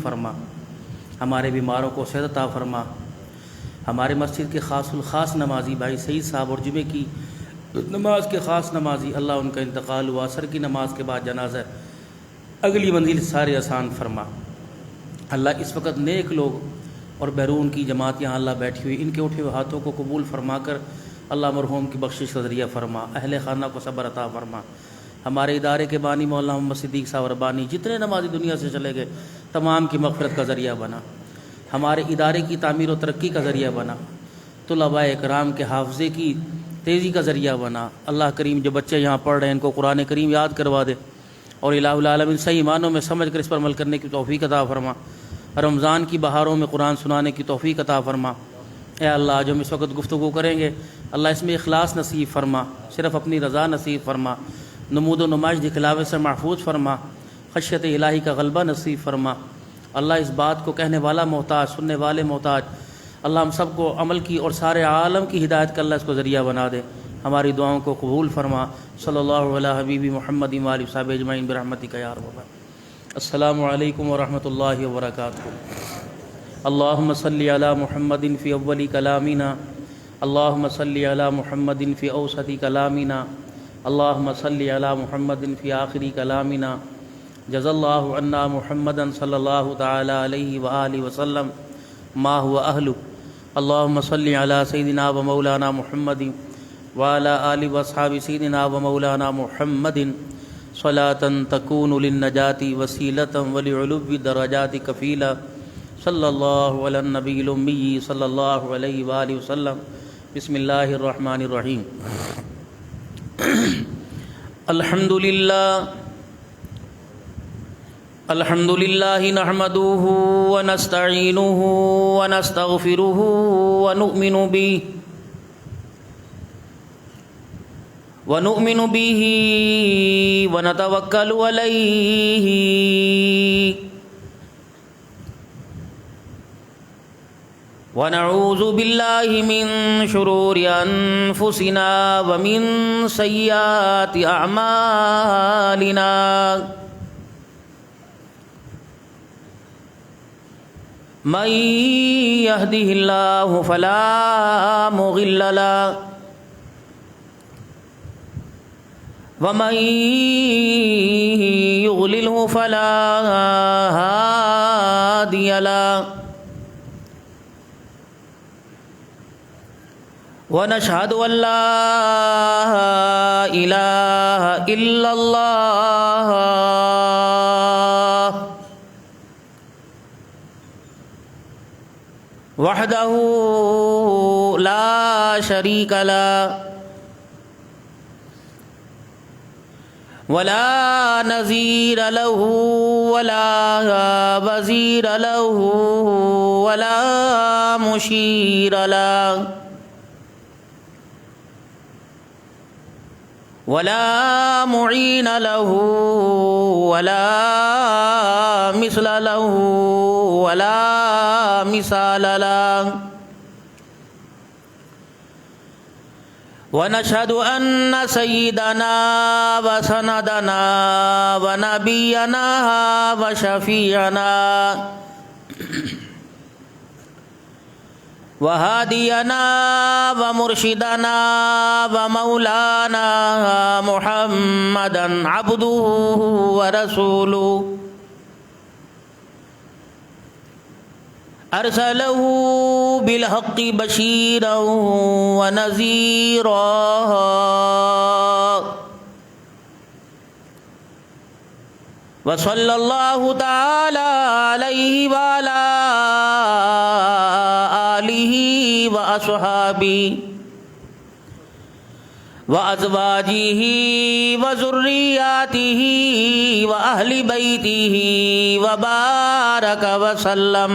فرما، ہمارے بیماروں کو صحت عطا فرما۔ ہمارے مسجد کے خاص الخاص نمازی بھائی سعید صاحب اور جمعے کی نماز کے خاص نمازی، اللہ ان کا انتقال ہوا، عصر کی نماز کے بعد جنازہ، اگلی منزل سارے آسان فرما۔ اللہ اس وقت نیک لوگ اور بیرون کی جماعت یہاں اللہ بیٹھی ہوئی، ان کے اٹھے ہوئے ہاتھوں کو قبول فرما کر اللہ مرحوم کی بخشش کا ذریعہ فرما، اہل خانہ کو صبر عطا فرما۔ ہمارے ادارے کے بانی مولانا محمد صدیق صاحب ربانی جتنے نمازی دنیا سے چلے گئے تمام کی مغفرت کا ذریعہ بنا، ہمارے ادارے کی تعمیر و ترقی کا ذریعہ بنا، طلباء اکرام کے حافظے کی تیزی کا ذریعہ بنا۔ اللہ کریم جو بچے یہاں پڑھ رہے ہیں ان کو قرآن کریم یاد کروا دے اور الہ العالمین صحیح معنوں میں سمجھ کر اس پر عمل کرنے کی توفیق عطا فرما۔ رمضان کی بہاروں میں قرآن سنانے کی توفیق عطا فرما۔ اے اللہ جو ہم اس وقت گفتگو کریں گے اللہ اس میں اخلاص نصیب فرما، صرف اپنی رضا نصیب فرما، نمود و نمائش دکھلاوے سے محفوظ فرما، خشیت الہی کا غلبہ نصیب فرما۔ اللہ اس بات کو کہنے والا محتاج، سننے والے محتاج، اللہ ہم سب کو عمل کی اور سارے عالم کی ہدایت کا اللہ اس کو ذریعہ بنا دے۔ ہماری دعاؤں کو قبول فرما۔ صلی اللہ علیہ حبیبی محمد و آلہ وصحبہ اجمعین برحمتک یا ارحم الراحمین۔ السلام علیکم ورحمۃ اللہ وبرکاتہ۔ اللہم صلی علی محمد فی اول کلامنا، اللہم صلی علی محمد فی اوسط کلامنا، اللہم صلی علی محمد فی آخری کلامنا۔ جزا اللہ عنا محمدا صلی اللہ تعالی علیہ وآلہ وسلم ما هو اہلہ۔ اللہم صلی علی سیدنا و مولانا محمد وعلی آلہ واصحاب سیدنا و مولانا محمد صلاة تکون للنجاة وسیلة ولعلو الدرجات کفیلا۔ صلی اللہ علی النبی الامی صلی اللہ علیہ وآلہ وسلم۔ بسم اللہ الرحمن الرحیم۔ الحمد للہ نحمده ونستعینه ونستغفره ونؤمن به ونتوکل علیہ ونعوذ باللہ من شرور انفسنا ومن سیئات اعمالنا، من يهده الله فلا مضل له ومن يضلله فلا هادي له، ونشهد أن لا إله إلا الله وحده لا شريك له ولا نظير له ولا وزير له ولا مشير له ولا معين له ولا مثل له ولا مثال له، ونشهد أن سيدنا وسندنا ونبينا وشفيعنا وهادينا ومرشدنا ومولانا محمدا عبده ورسوله، أرسله بالحق بشيرا ونذيرا وصلى الله تعالى عليه وعلى آله وأصحابه وأزواجه وذرياته وأهل بيته وبارك وسلم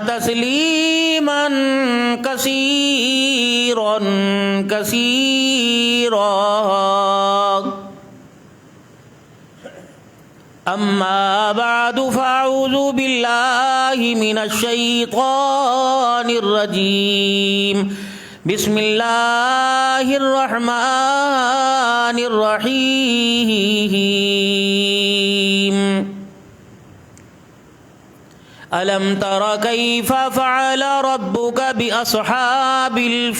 تسليما كثيرا أما بعد فأعوذ بالله من الشيطان الرجيم بسم اللہ الرحمن الرحیم ألم تر كيف فعل ربك بأصحاب الفيل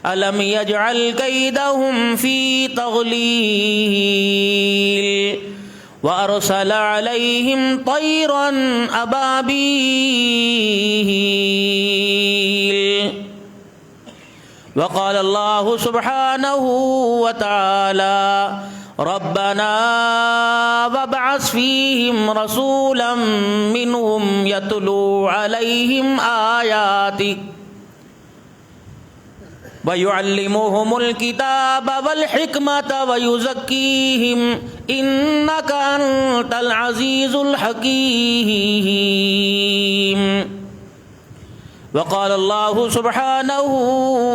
ألم يجعل كيدهم في تضليل وأرسل عليهم طيرا أبابيل وقال الله سبحانه وتعالى ربنا وابعث فيهم رسولا منهم يتلو عليهم آياتك ويعلمهم الكتاب والحكمة ويزكيهم إنك أنت العزيز الحكيم وقال الله سبحانه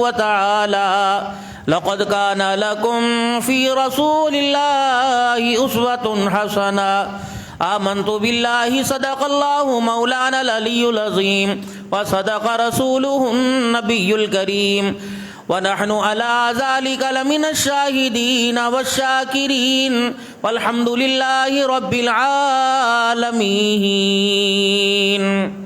وتعالى لقد كان لكم في رسول الله أسوة حسنة آمنت بالله صدق الله مولانا العلي العظيم وصدق رسوله النبي الكريم ونحن على ذلك لمن الشاهدين والشاكرين والحمد لله رب العالمين.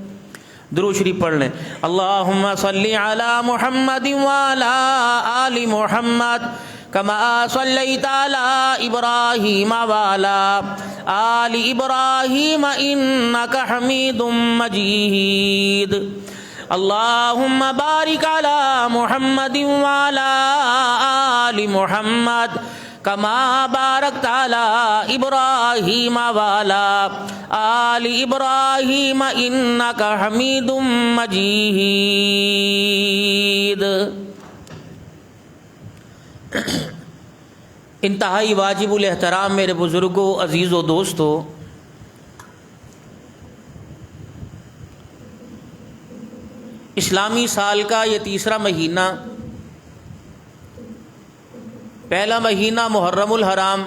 درود شریف پڑھ لیں. اللہم صلی علی محمد وعلی آل محمد کما صلیت علی ابراہیم وعلی آل ابراہیم انک حمید مجید. اللہم بارک علی محمد وعلی آل محمد کما بارکت علی ابراہیم وعلی آل ابراہیم انک حمید مجید. انتہائی واجب الاحترام میرے بزرگوں، عزیزوں، دوستوں، اسلامی سال کا یہ تیسرا مہینہ، پہلا مہینہ محرم الحرام،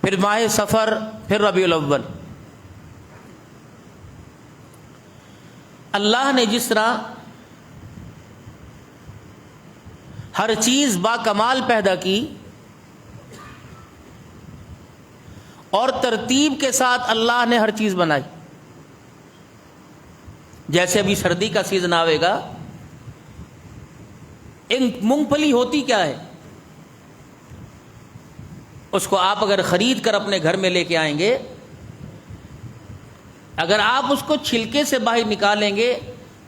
پھر ماہ سفر، پھر ربیع الاول. اللہ نے جس طرح ہر چیز با کمال پیدا کی اور ترتیب کے ساتھ اللہ نے ہر چیز بنائی. جیسے ابھی سردی کا سیزن آئے گا، ایک مونگ پھلی ہوتی کیا ہے، اس کو آپ اگر خرید کر اپنے گھر میں لے کے آئیں گے، اگر آپ اس کو چھلکے سے باہر نکالیں گے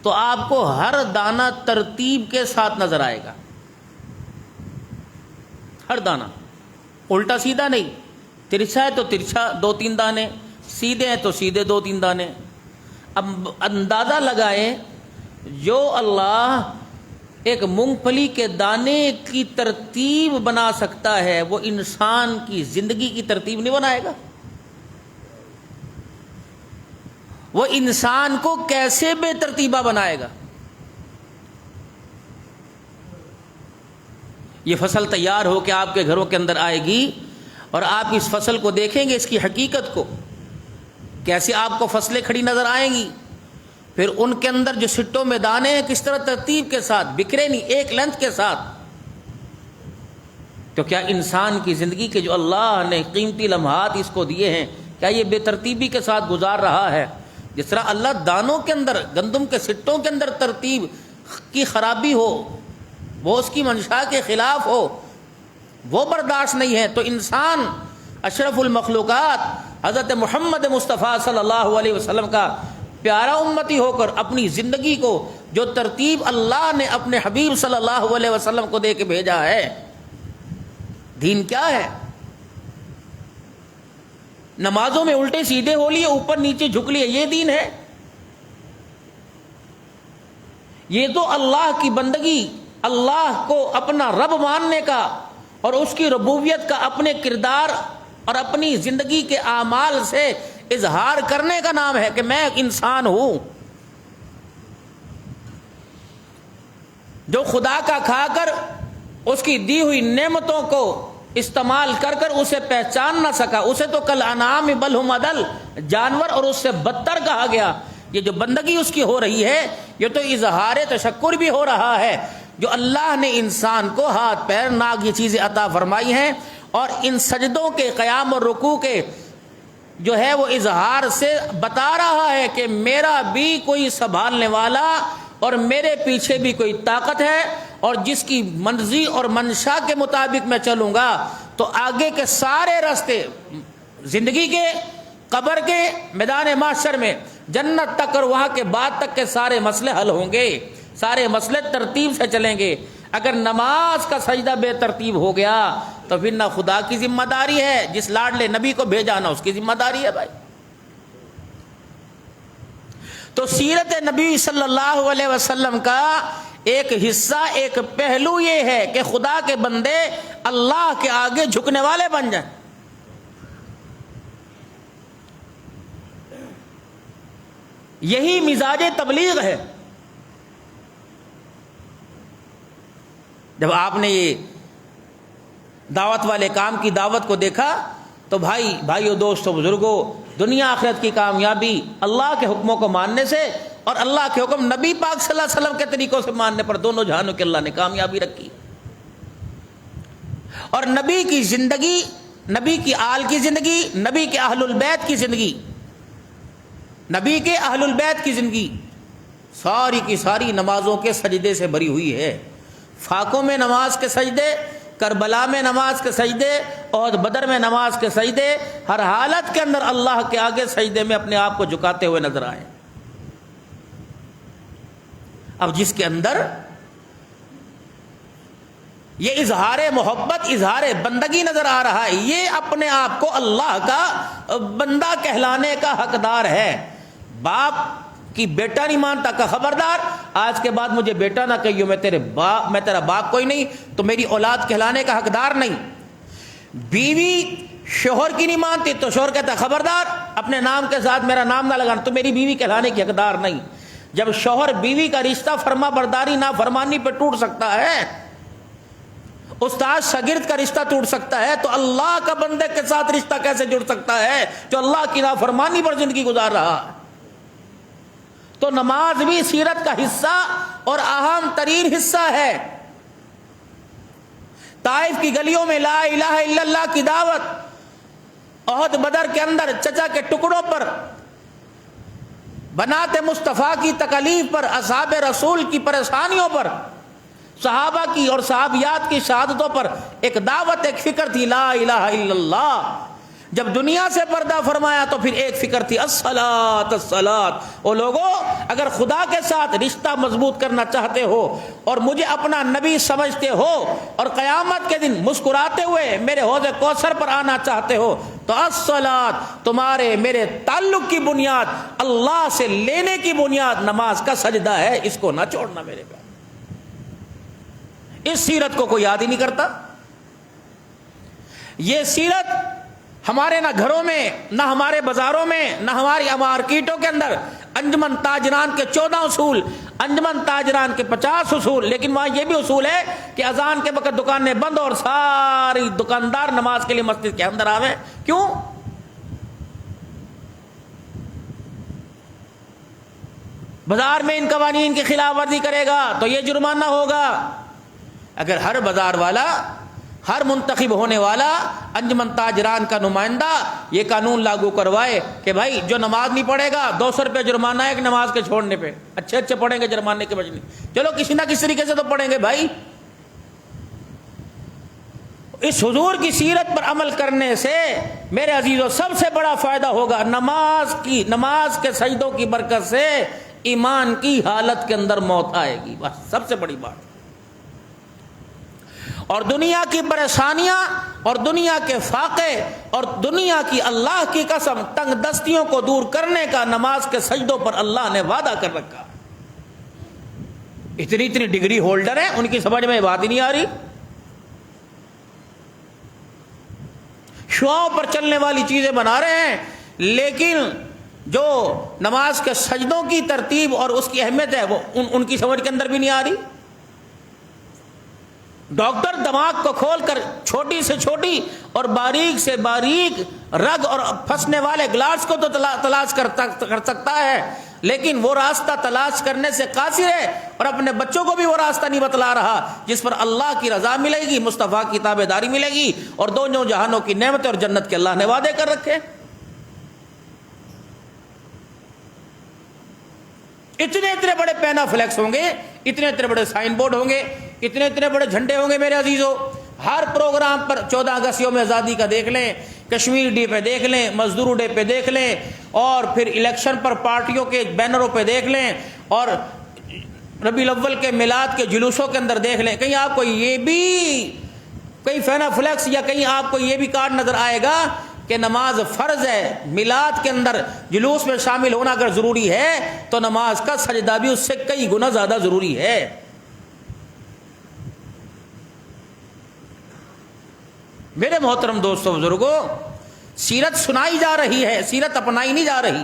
تو آپ کو ہر دانہ ترتیب کے ساتھ نظر آئے گا. ہر دانہ الٹا سیدھا نہیں، ترچھا ہے تو ترچھا 2-3 دانے، سیدھے ہیں تو سیدھے 2-3 دانے. اب اندازہ لگائیں، جو اللہ ایک مونگ پھلی کے دانے کی ترتیب بنا سکتا ہے وہ انسان کی زندگی کی ترتیب نہیں بنائے گا؟ وہ انسان کو کیسے بے ترتیبہ بنائے گا؟ یہ فصل تیار ہو کے آپ کے گھروں کے اندر آئے گی اور آپ اس فصل کو دیکھیں گے، اس کی حقیقت کو، کیسے آپ کو فصلیں کھڑی نظر آئیں گی، پھر ان کے اندر جو سٹوں میں دانے ہیں کس طرح ترتیب کے ساتھ، بکھرے نہیں، ایک لینتھ کے ساتھ. تو کیا انسان کی زندگی کے جو اللہ نے قیمتی لمحات اس کو دیے ہیں، کیا یہ بے ترتیبی کے ساتھ گزار رہا ہے؟ جس طرح اللہ دانوں کے اندر، گندم کے سٹوں کے اندر ترتیب کی خرابی ہو، وہ اس کی منشا کے خلاف ہو، وہ برداشت نہیں ہے، تو انسان اشرف المخلوقات حضرت محمد مصطفیٰ صلی اللہ علیہ وسلم کا پیارا امتی ہو کر اپنی زندگی کو جو ترتیب اللہ نے اپنے حبیب صلی اللہ علیہ وسلم کو دے کے بھیجا ہے، دین کیا ہے؟ نمازوں میں الٹے سیدھے ہو لیے، اوپر نیچے جھک لیے، یہ دین ہے؟ یہ تو اللہ کی بندگی، اللہ کو اپنا رب ماننے کا اور اس کی ربوبیت کا اپنے کردار اور اپنی زندگی کے اعمال سے اظہار کرنے کا نام ہے کہ میں انسان ہوں. جو خدا کا کھا کر اس کی دی ہوئی نعمتوں کو استعمال کر کر اسے پہچان نہ سکا، اسے تو کل انعام بل ہم اضل، جانور اور اس سے بدتر کہا گیا. یہ جو بندگی اس کی ہو رہی ہے یہ تو اظہار تشکر بھی ہو رہا ہے، جو اللہ نے انسان کو ہاتھ پیر ناک یہ چیزیں عطا فرمائی ہیں، اور ان سجدوں کے قیام اور رکوع کے جو ہے وہ اظہار سے بتا رہا ہے کہ میرا بھی کوئی سنبھالنے والا اور میرے پیچھے بھی کوئی طاقت ہے، اور جس کی مرضی اور منشا کے مطابق میں چلوں گا تو آگے کے سارے راستے زندگی کے، قبر کے، میدان محشر میں، جنت تک اور وہاں کے بعد تک کے سارے مسئلے حل ہوں گے، سارے مسئلے ترتیب سے چلیں گے۔ اگر نماز کا سجدہ بے ترتیب ہو گیا تو پھر نہ خدا کی ذمہ داری ہے، جس لاڈلے نبی کو بھیجا نہ اس کی ذمہ داری ہے بھائی۔ تو سیرت نبی صلی اللہ علیہ وسلم کا ایک حصہ، ایک پہلو یہ ہے کہ خدا کے بندے اللہ کے آگے جھکنے والے بن جائیں۔ یہی مزاج تبلیغ ہے۔ جب آپ نے یہ دعوت والے کام کی دعوت کو دیکھا تو بھائیو، دوستو، بزرگوں، دنیا آخرت کی کامیابی اللہ کے حکموں کو ماننے سے اور اللہ کے حکم نبی پاک صلی اللہ علیہ وسلم کے طریقوں سے ماننے پر دونوں جہانوں کے اللہ نے کامیابی رکھی۔ اور نبی کی زندگی، نبی کی آل کی زندگی، نبی کے اہل البیت کی زندگی، نبی کے اہل البیت کی زندگی ساری کی ساری نمازوں کے سجدے سے بھری ہوئی ہے۔ فاقوں میں نماز کے سجدے، کربلا میں نماز کے سجدے، اور بدر میں نماز کے سجدے، ہر حالت کے اندر اللہ کے آگے سجدے میں اپنے آپ کو جھکاتے ہوئے نظر آئے۔ اب جس کے اندر یہ اظہار محبت، اظہار بندگی نظر آ رہا ہے، یہ اپنے آپ کو اللہ کا بندہ کہلانے کا حقدار ہے۔ باپ کی بیٹا نہیں مانتا کہ خبردار، آج کے بعد مجھے بیٹا نہ کہیو، میں تیرا باپ کوئی نہیں، تو میری اولاد کہلانے کا حقدار نہیں۔ بیوی شوہر کی نہیں مانتی تو شوہر کہتا خبردار، اپنے نام کے ساتھ میرا نام نہ لگانا، تو میری بیوی کہلانے کی حقدار نہیں۔ جب شوہر بیوی کا رشتہ فرما برداری نہ فرمانی پہ ٹوٹ سکتا ہے، استاد شاگرد کا رشتہ ٹوٹ سکتا ہے، تو اللہ کا بندے کے ساتھ رشتہ کیسے جڑ سکتا ہے جو اللہ کی نافرمانی پر زندگی گزار رہا ہے؟ تو نماز بھی سیرت کا حصہ اور اہم ترین حصہ ہے۔ طائف کی گلیوں میں لا الہ الا اللہ کی دعوت، احد بدر کے اندر چچا کے ٹکڑوں پر، بنات مصطفیٰ کی تکالیف پر، اصحاب رسول کی پریشانیوں پر، صحابہ کی اور صحابیات کی شہادتوں پر ایک دعوت، ایک فکر تھی لا الہ الا اللہ۔ جب دنیا سے پردہ فرمایا تو پھر ایک فکر تھی الصلاۃ الصلاۃ۔ او لوگوں، اگر خدا کے ساتھ رشتہ مضبوط کرنا چاہتے ہو اور مجھے اپنا نبی سمجھتے ہو اور قیامت کے دن مسکراتے ہوئے میرے حوض کوثر پر آنا چاہتے ہو تو الصلاۃ، تمہارے میرے تعلق کی بنیاد، اللہ سے لینے کی بنیاد نماز کا سجدہ ہے، اس کو نہ چھوڑنا میرے پاس۔ اس سیرت کو کوئی یاد ہی نہیں کرتا۔ یہ سیرت ہمارے نہ گھروں میں، نہ ہمارے بازاروں میں، نہ ہماری مارکیٹوں کے اندر۔ انجمن تاجران کے 14 اصول، انجمن تاجران کے 50 اصول، لیکن وہاں یہ بھی اصول ہے کہ اذان کے وقت دکانیں بند اور ساری دکاندار نماز کے لیے مسجد کے اندر آویں۔ کیوں؟ بازار میں ان قوانین کی خلاف ورزی کرے گا تو یہ جرمانہ ہوگا۔ اگر ہر بازار والا، ہر منتخب ہونے والا انجمن تاجران کا نمائندہ یہ قانون لاگو کروائے کہ بھائی جو نماز نہیں پڑھے گا 200 روپے جرمانہ ہے کہ نماز کے چھوڑنے پہ، اچھے پڑھیں گے جرمانے کے بجنے، چلو کسی نہ کسی طریقے سے تو پڑھیں گے بھائی۔ اس حضور کی سیرت پر عمل کرنے سے میرے عزیزوں سب سے بڑا فائدہ ہوگا، نماز کے سجدوں کی برکت سے ایمان کی حالت کے اندر موت آئے گی، بس سب سے بڑی بات۔ اور دنیا کی پریشانیاں اور دنیا کے فاقے اور دنیا کی اللہ کی قسم تنگ دستیوں کو دور کرنے کا نماز کے سجدوں پر اللہ نے وعدہ کر رکھا۔ اتنی ڈگری ہولڈر ہیں، ان کی سمجھ میں بات ہی نہیں آ رہی۔ شعاؤں پر چلنے والی چیزیں بنا رہے ہیں، لیکن جو نماز کے سجدوں کی ترتیب اور اس کی اہمیت ہے وہ ان کی سمجھ کے اندر بھی نہیں آ رہی۔ ڈاکٹر دماغ کو کھول کر چھوٹی سے چھوٹی اور باریک سے باریک رگ اور پھنسنے والے گلاس کو تو تلاش کر سکتا ہے، لیکن وہ راستہ تلاش کرنے سے قاصر ہے اور اپنے بچوں کو بھی وہ راستہ نہیں بتلا رہا جس پر اللہ کی رضا ملے گی، مصطفیٰ کی تابعداری ملے گی اور دونوں جہانوں کی نعمت اور جنت کے اللہ نے وعدے کر رکھے۔ اتنے اتنے بڑے پینا فلیکس ہوں گے، اتنے اتنے بڑے سائن بورڈ ہوں گے، اتنے اتنے بڑے جھنڈے ہوں گے میرے عزیزو، ہر پروگرام پر 14 اگست یوم آزادی کا دیکھ لیں، کشمیر ڈے پہ دیکھ لیں، مزدور ڈے پہ دیکھ لیں، اور پھر الیکشن پر پارٹیوں کے بینروں پہ دیکھ لیں، اور ربیع الاول کے میلاد کے جلوسوں کے اندر دیکھ لیں، کہیں آپ کو یہ بھی کہیں فینا فلیکس یا کہیں آپ کو یہ بھی کارڈ نظر آئے گا کہ نماز فرض ہے، میلاد کے اندر جلوس میں شامل ہونا اگر ضروری ہے تو نماز کا سجدہ بھی اس سے کئی گنا زیادہ ضروری ہے۔ میرے محترم دوستوں بزرگوں، سیرت سنائی جا رہی ہے، سیرت اپنائی نہیں جا رہی۔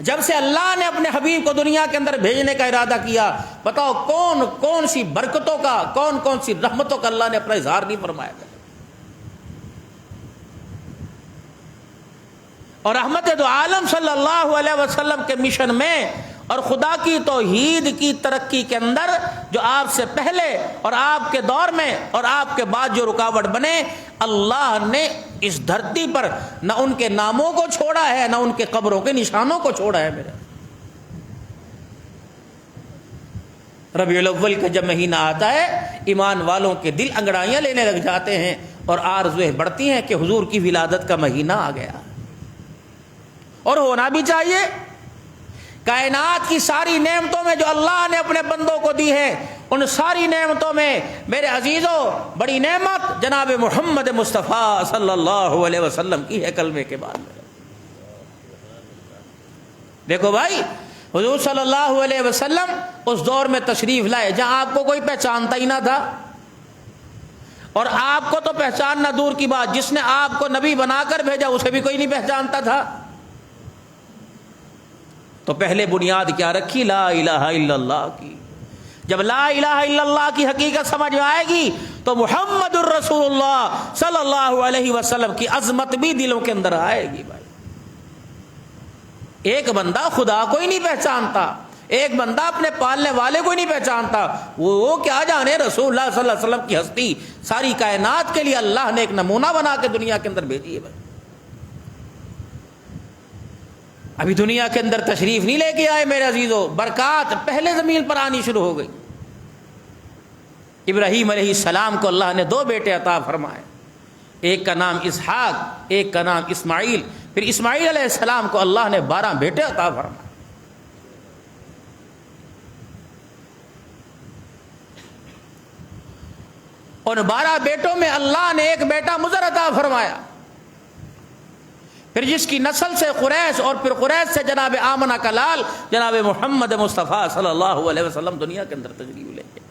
جب سے اللہ نے اپنے حبیب کو دنیا کے اندر بھیجنے کا ارادہ کیا، بتاؤ کون کون سی برکتوں کا، کون کون سی رحمتوں کا اللہ نے اپنا اظہار نہیں فرمایا تھا۔ اور رحمت دو عالم صلی اللہ علیہ وسلم کے مشن میں اور خدا کی توحید کی ترقی کے اندر جو آپ سے پہلے اور آپ کے دور میں اور آپ کے بعد جو رکاوٹ بنے، اللہ نے اس دھرتی پر نہ ان کے ناموں کو چھوڑا ہے نہ ان کے قبروں کے نشانوں کو چھوڑا ہے۔ میرے ربیع الاول کا جب مہینہ آتا ہے، ایمان والوں کے دل انگڑائیاں لینے لگ جاتے ہیں اور آرزویں بڑھتی ہیں کہ حضور کی ولادت کا مہینہ آ گیا، اور ہونا بھی چاہیے۔ کائنات کی ساری نعمتوں میں جو اللہ نے اپنے بندوں کو دی ہے، ان ساری نعمتوں میں میرے عزیزوں بڑی نعمت جناب محمد مصطفیٰ صلی اللہ علیہ وسلم کی ہے کلمے کے بعد میں۔ دیکھو بھائی، حضور صلی اللہ علیہ وسلم اس دور میں تشریف لائے جہاں آپ کو کوئی پہچانتا ہی نہ تھا، اور آپ کو تو پہچاننا دور کی بات، جس نے آپ کو نبی بنا کر بھیجا اسے بھی کوئی نہیں پہچانتا تھا۔ تو پہلے بنیاد کیا رکھی؟ لا الہ الا اللہ کی۔ جب لا الہ الا اللہ کی حقیقت سمجھ میں آئے گی تو محمد الرسول اللہ صلی اللہ علیہ وسلم کی عظمت بھی دلوں کے اندر آئے گی۔ بھائی، ایک بندہ خدا کو ہی نہیں پہچانتا، ایک بندہ اپنے پالنے والے کو ہی نہیں پہچانتا، وہ کیا جانے رسول اللہ صلی اللہ علیہ وسلم کی ہستی ساری کائنات کے لیے اللہ نے ایک نمونہ بنا کے دنیا کے اندر بھیجی ہے۔ بھائی، ابھی دنیا کے اندر تشریف نہیں لے کے آئے میرے عزیزو، برکات پہلے زمین پر آنی شروع ہو گئی۔ ابراہیم علیہ السلام کو اللہ نے 2 بیٹے عطا فرمائے، ایک کا نام اسحاق، ایک کا نام اسماعیل۔ پھر اسماعیل علیہ السلام کو اللہ نے 12 بیٹے عطا فرمائے۔ اور 12 بیٹوں میں اللہ نے ایک بیٹا مضر عطا فرمایا، پھر جس کی نسل سے قریش اور پھر قریش سے جناب آمنہ کا لال جناب محمد مصطفیٰ صلی اللہ علیہ وسلم دنیا کے اندر تشریف لے گئے۔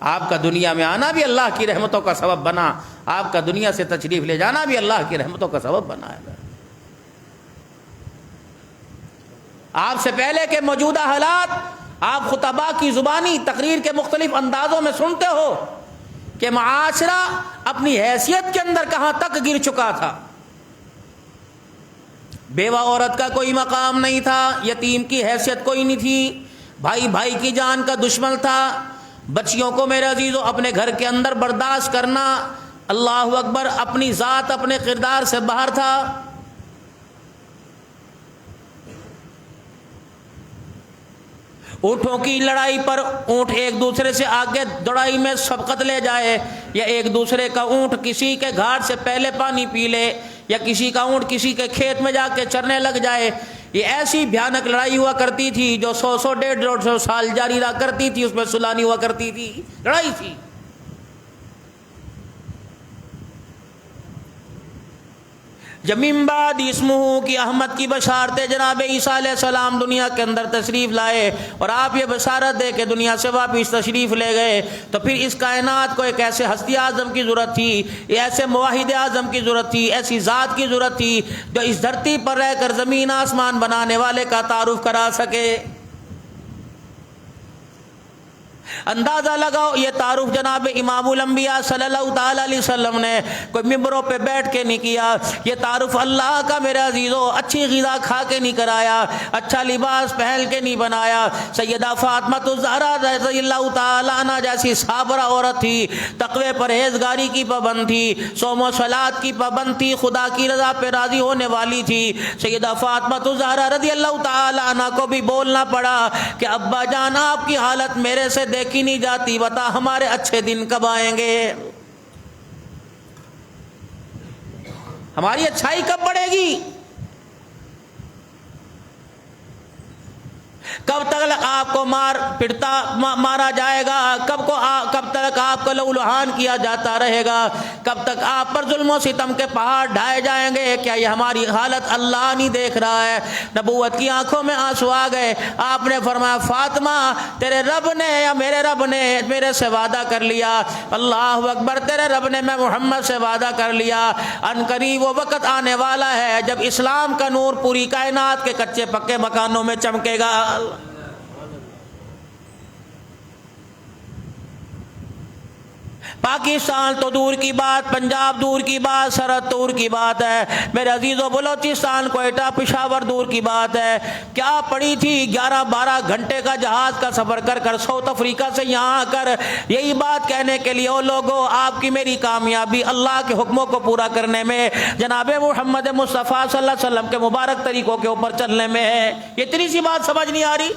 آپ کا دنیا میں آنا بھی اللہ کی رحمتوں کا سبب بنا، آپ کا دنیا سے تشریف لے جانا بھی اللہ کی رحمتوں کا سبب بنا ہے۔ آپ سے پہلے کے موجودہ حالات آپ خطباء کی زبانی تقریر کے مختلف اندازوں میں سنتے ہو کہ معاشرہ اپنی حیثیت کے اندر کہاں تک گر چکا تھا۔ بیوہ عورت کا کوئی مقام نہیں تھا، یتیم کی حیثیت کوئی نہیں تھی، بھائی بھائی کی جان کا دشمن تھا، بچیوں کو میرے عزیزوں اپنے گھر کے اندر برداشت کرنا، اللہ اکبر، اپنی ذات اپنے کردار سے باہر تھا۔ اونٹوں کی لڑائی پر اونٹ ایک دوسرے سے آگے دوڑائی میں سبقت لے جائے، یا ایک دوسرے کا اونٹ کسی کے گھاٹ سے پہلے پانی پی لے، یا کسی کا اونٹ کسی کے کھیت میں جا کے چرنے لگ جائے، یہ ایسی بھیانک لڑائی ہوا کرتی تھی جو 100 150 سال جاری رہا کرتی تھی، اس میں صلح نہیں ہوا کرتی تھی، لڑائی تھی۔ جب من بعد اسمہ کی احمد کی بشارت جناب عیسیٰ علیہ السلام دنیا کے اندر تشریف لائے اور آپ یہ بشارت دے کے دنیا سے واپس تشریف لے گئے، تو پھر اس کائنات کو ایک ایسے ہستی اعظم کی ضرورت تھی، ایسے موحد اعظم کی ضرورت تھی، ایسی ذات کی ضرورت تھی جو اس دھرتی پر رہ کر زمین آسمان بنانے والے کا تعارف کرا سکے۔ اندازہ لگاؤ یہ تعارف جناب امام الانبیاء صلی اللہ تعالی علیہ وسلم نے کوئی ممبروں پہ بیٹھ کے نہیں کیا، یہ تعارف اللہ کا میرے عزیزو اچھی غذا کھا کے نہیں کرایا، اچھا لباس پہن کے نہیں بنایا۔ سیدہ فاطمہ الزہرا رضی اللہ تعالی عنہا جیسی صابرہ عورت تھی، تقوی پرہیزگاری کی پابند تھی، صوم و صلاۃ کی پابند تھی، خدا کی رضا پہ راضی ہونے والی تھی۔ سیدہ فاطمہ الزہرا رضی اللہ تعالی عنہا کو بھی بولنا پڑا کہ ابا جان آپ کی حالت میرے سے دیکھی نہیں جاتی، بتا ہمارے اچھے دن کب آئیں گے، ہماری اچھائی کب بڑھے گی، کب تک آپ کو مارا جائے گا، کب تک آپ کو لہولہان کیا جاتا رہے گا، کب تک آپ پر ظلم و ستم کے پہاڑ ڈھائے جائیں گے، کیا یہ ہماری حالت اللہ نہیں دیکھ رہا ہے؟ نبوت کی آنکھوں میں آنسو آ گئے، آپ نے فرمایا فاطمہ تیرے رب نے یا میرے رب نے میرے سے وعدہ کر لیا، اللہ اکبر، تیرے رب نے میں محمد سے وعدہ کر لیا، ان قریب وہ وقت آنے والا ہے جب اسلام کا نور پوری کائنات کے کچے پکے مکانوں میں چمکے گا۔ پاکستان تو دور کی بات، پنجاب دور کی بات، سرحد دور کی بات ہے میرے عزیزو، بلوچستان کوئٹہ پشاور دور کی بات ہے، کیا پڑی تھی 11-12 گھنٹے کا جہاز کا سفر کر ساؤتھ افریقہ سے یہاں آ کر یہی بات کہنے کے لیے، او لوگوں آپ کی میری کامیابی اللہ کے حکموں کو پورا کرنے میں، جناب محمد مصطفیٰ صلی اللہ علیہ وسلم کے مبارک طریقوں کے اوپر چلنے میں ہے۔ اتنی سی بات سمجھ نہیں آ رہی؟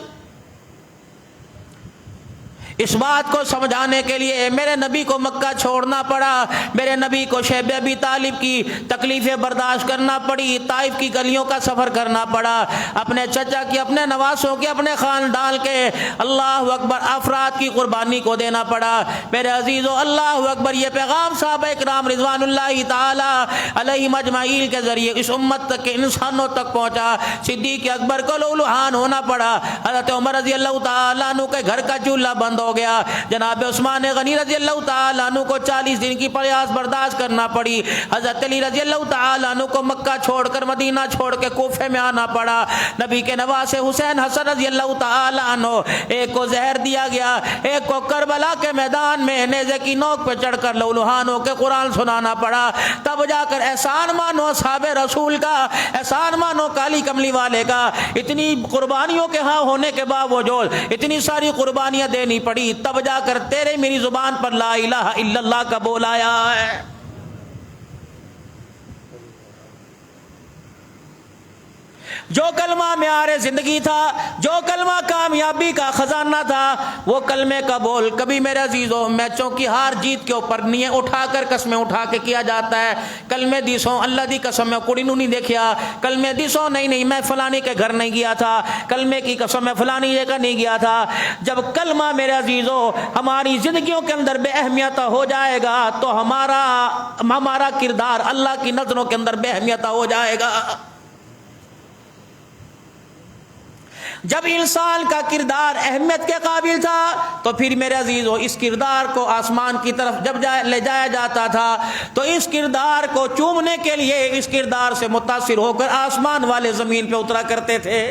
اس بات کو سمجھانے کے لیے میرے نبی کو مکہ چھوڑنا پڑا، میرے نبی کو شیب ابی طالب کی تکلیفیں برداشت کرنا پڑی، طائف کی گلیوں کا سفر کرنا پڑا، اپنے چچا کی، اپنے نواسوں کی، اپنے خاندان کے اللہ اکبر افراد کی قربانی کو دینا پڑا۔ میرے عزیزو اللہ اکبر، یہ پیغام صحابہ اکرام رضوان اللہ تعالی علیہم اجمعین کے ذریعے اس امت تک کے انسانوں تک پہنچا۔ صدیق اکبر کو لہولہان ہونا پڑا، حضرت عمر رضی اللہ تعالیٰ عنہ کے گھر کا چولہا بند ہو گیا، جناب عثمان غنی رضی اللہ تعالیٰ عنہ کو 40 دن کی پیاس برداشت کرنا پڑی، حضرت علی رضی اللہ تعالیٰ عنہ کو مکہ چھوڑ کر مدینہ چھوڑ کے کوفے میں آنا پڑا، نبی کے نواسے حسین حسن رضی اللہ تعالیٰ عنہ ایک کو زہر دیا گیا، ایک کو کربلا کے میدان میں نیزے کی نوک پہ چڑھ کر لہولہان ہو کے قرآن سنانا پڑا، تب جا کر احسان مانو اصحاب رسول کا، احسان مانو کالی کملی والے کا۔ اتنی قربانیوں کے ہاں ہونے کے باوجود اتنی ساری قربانیاں دینی پڑی، تب جا کر تیرے میری زبان پر لا الہ الا اللہ کا بول آیا ہے۔ جو کلمہ معیار زندگی تھا، جو کلمہ کامیابی کا خزانہ تھا، وہ کلمے کا بول کبھی میرے عزیزوں میچوں کی ہار جیت کے اوپر نہیں اٹھا کر قسمیں اٹھا کے کیا جاتا ہے۔ کلمے دیسوں اللہ دی قسم میں کڑی نو نہیں دیکھیا، کلمے دیسوں نہیں میں فلانی کے گھر نہیں گیا تھا، کلمے کی قسم میں فلانی جگہ نہیں گیا تھا۔ جب کلمہ میرے عزیزوں ہماری زندگیوں کے اندر بے اہمیت ہو جائے گا تو ہمارا کردار اللہ کی نظروں کے اندر بے اہمیت ہو جائے گا۔ جب انسان کا کردار اہمیت کے قابل تھا تو پھر میرے عزیزو اس کردار کو آسمان کی طرف جب لے جایا جاتا تھا تو اس کردار کو چومنے کے لیے اس کردار سے متاثر ہو کر آسمان والے زمین پہ اترا کرتے تھے۔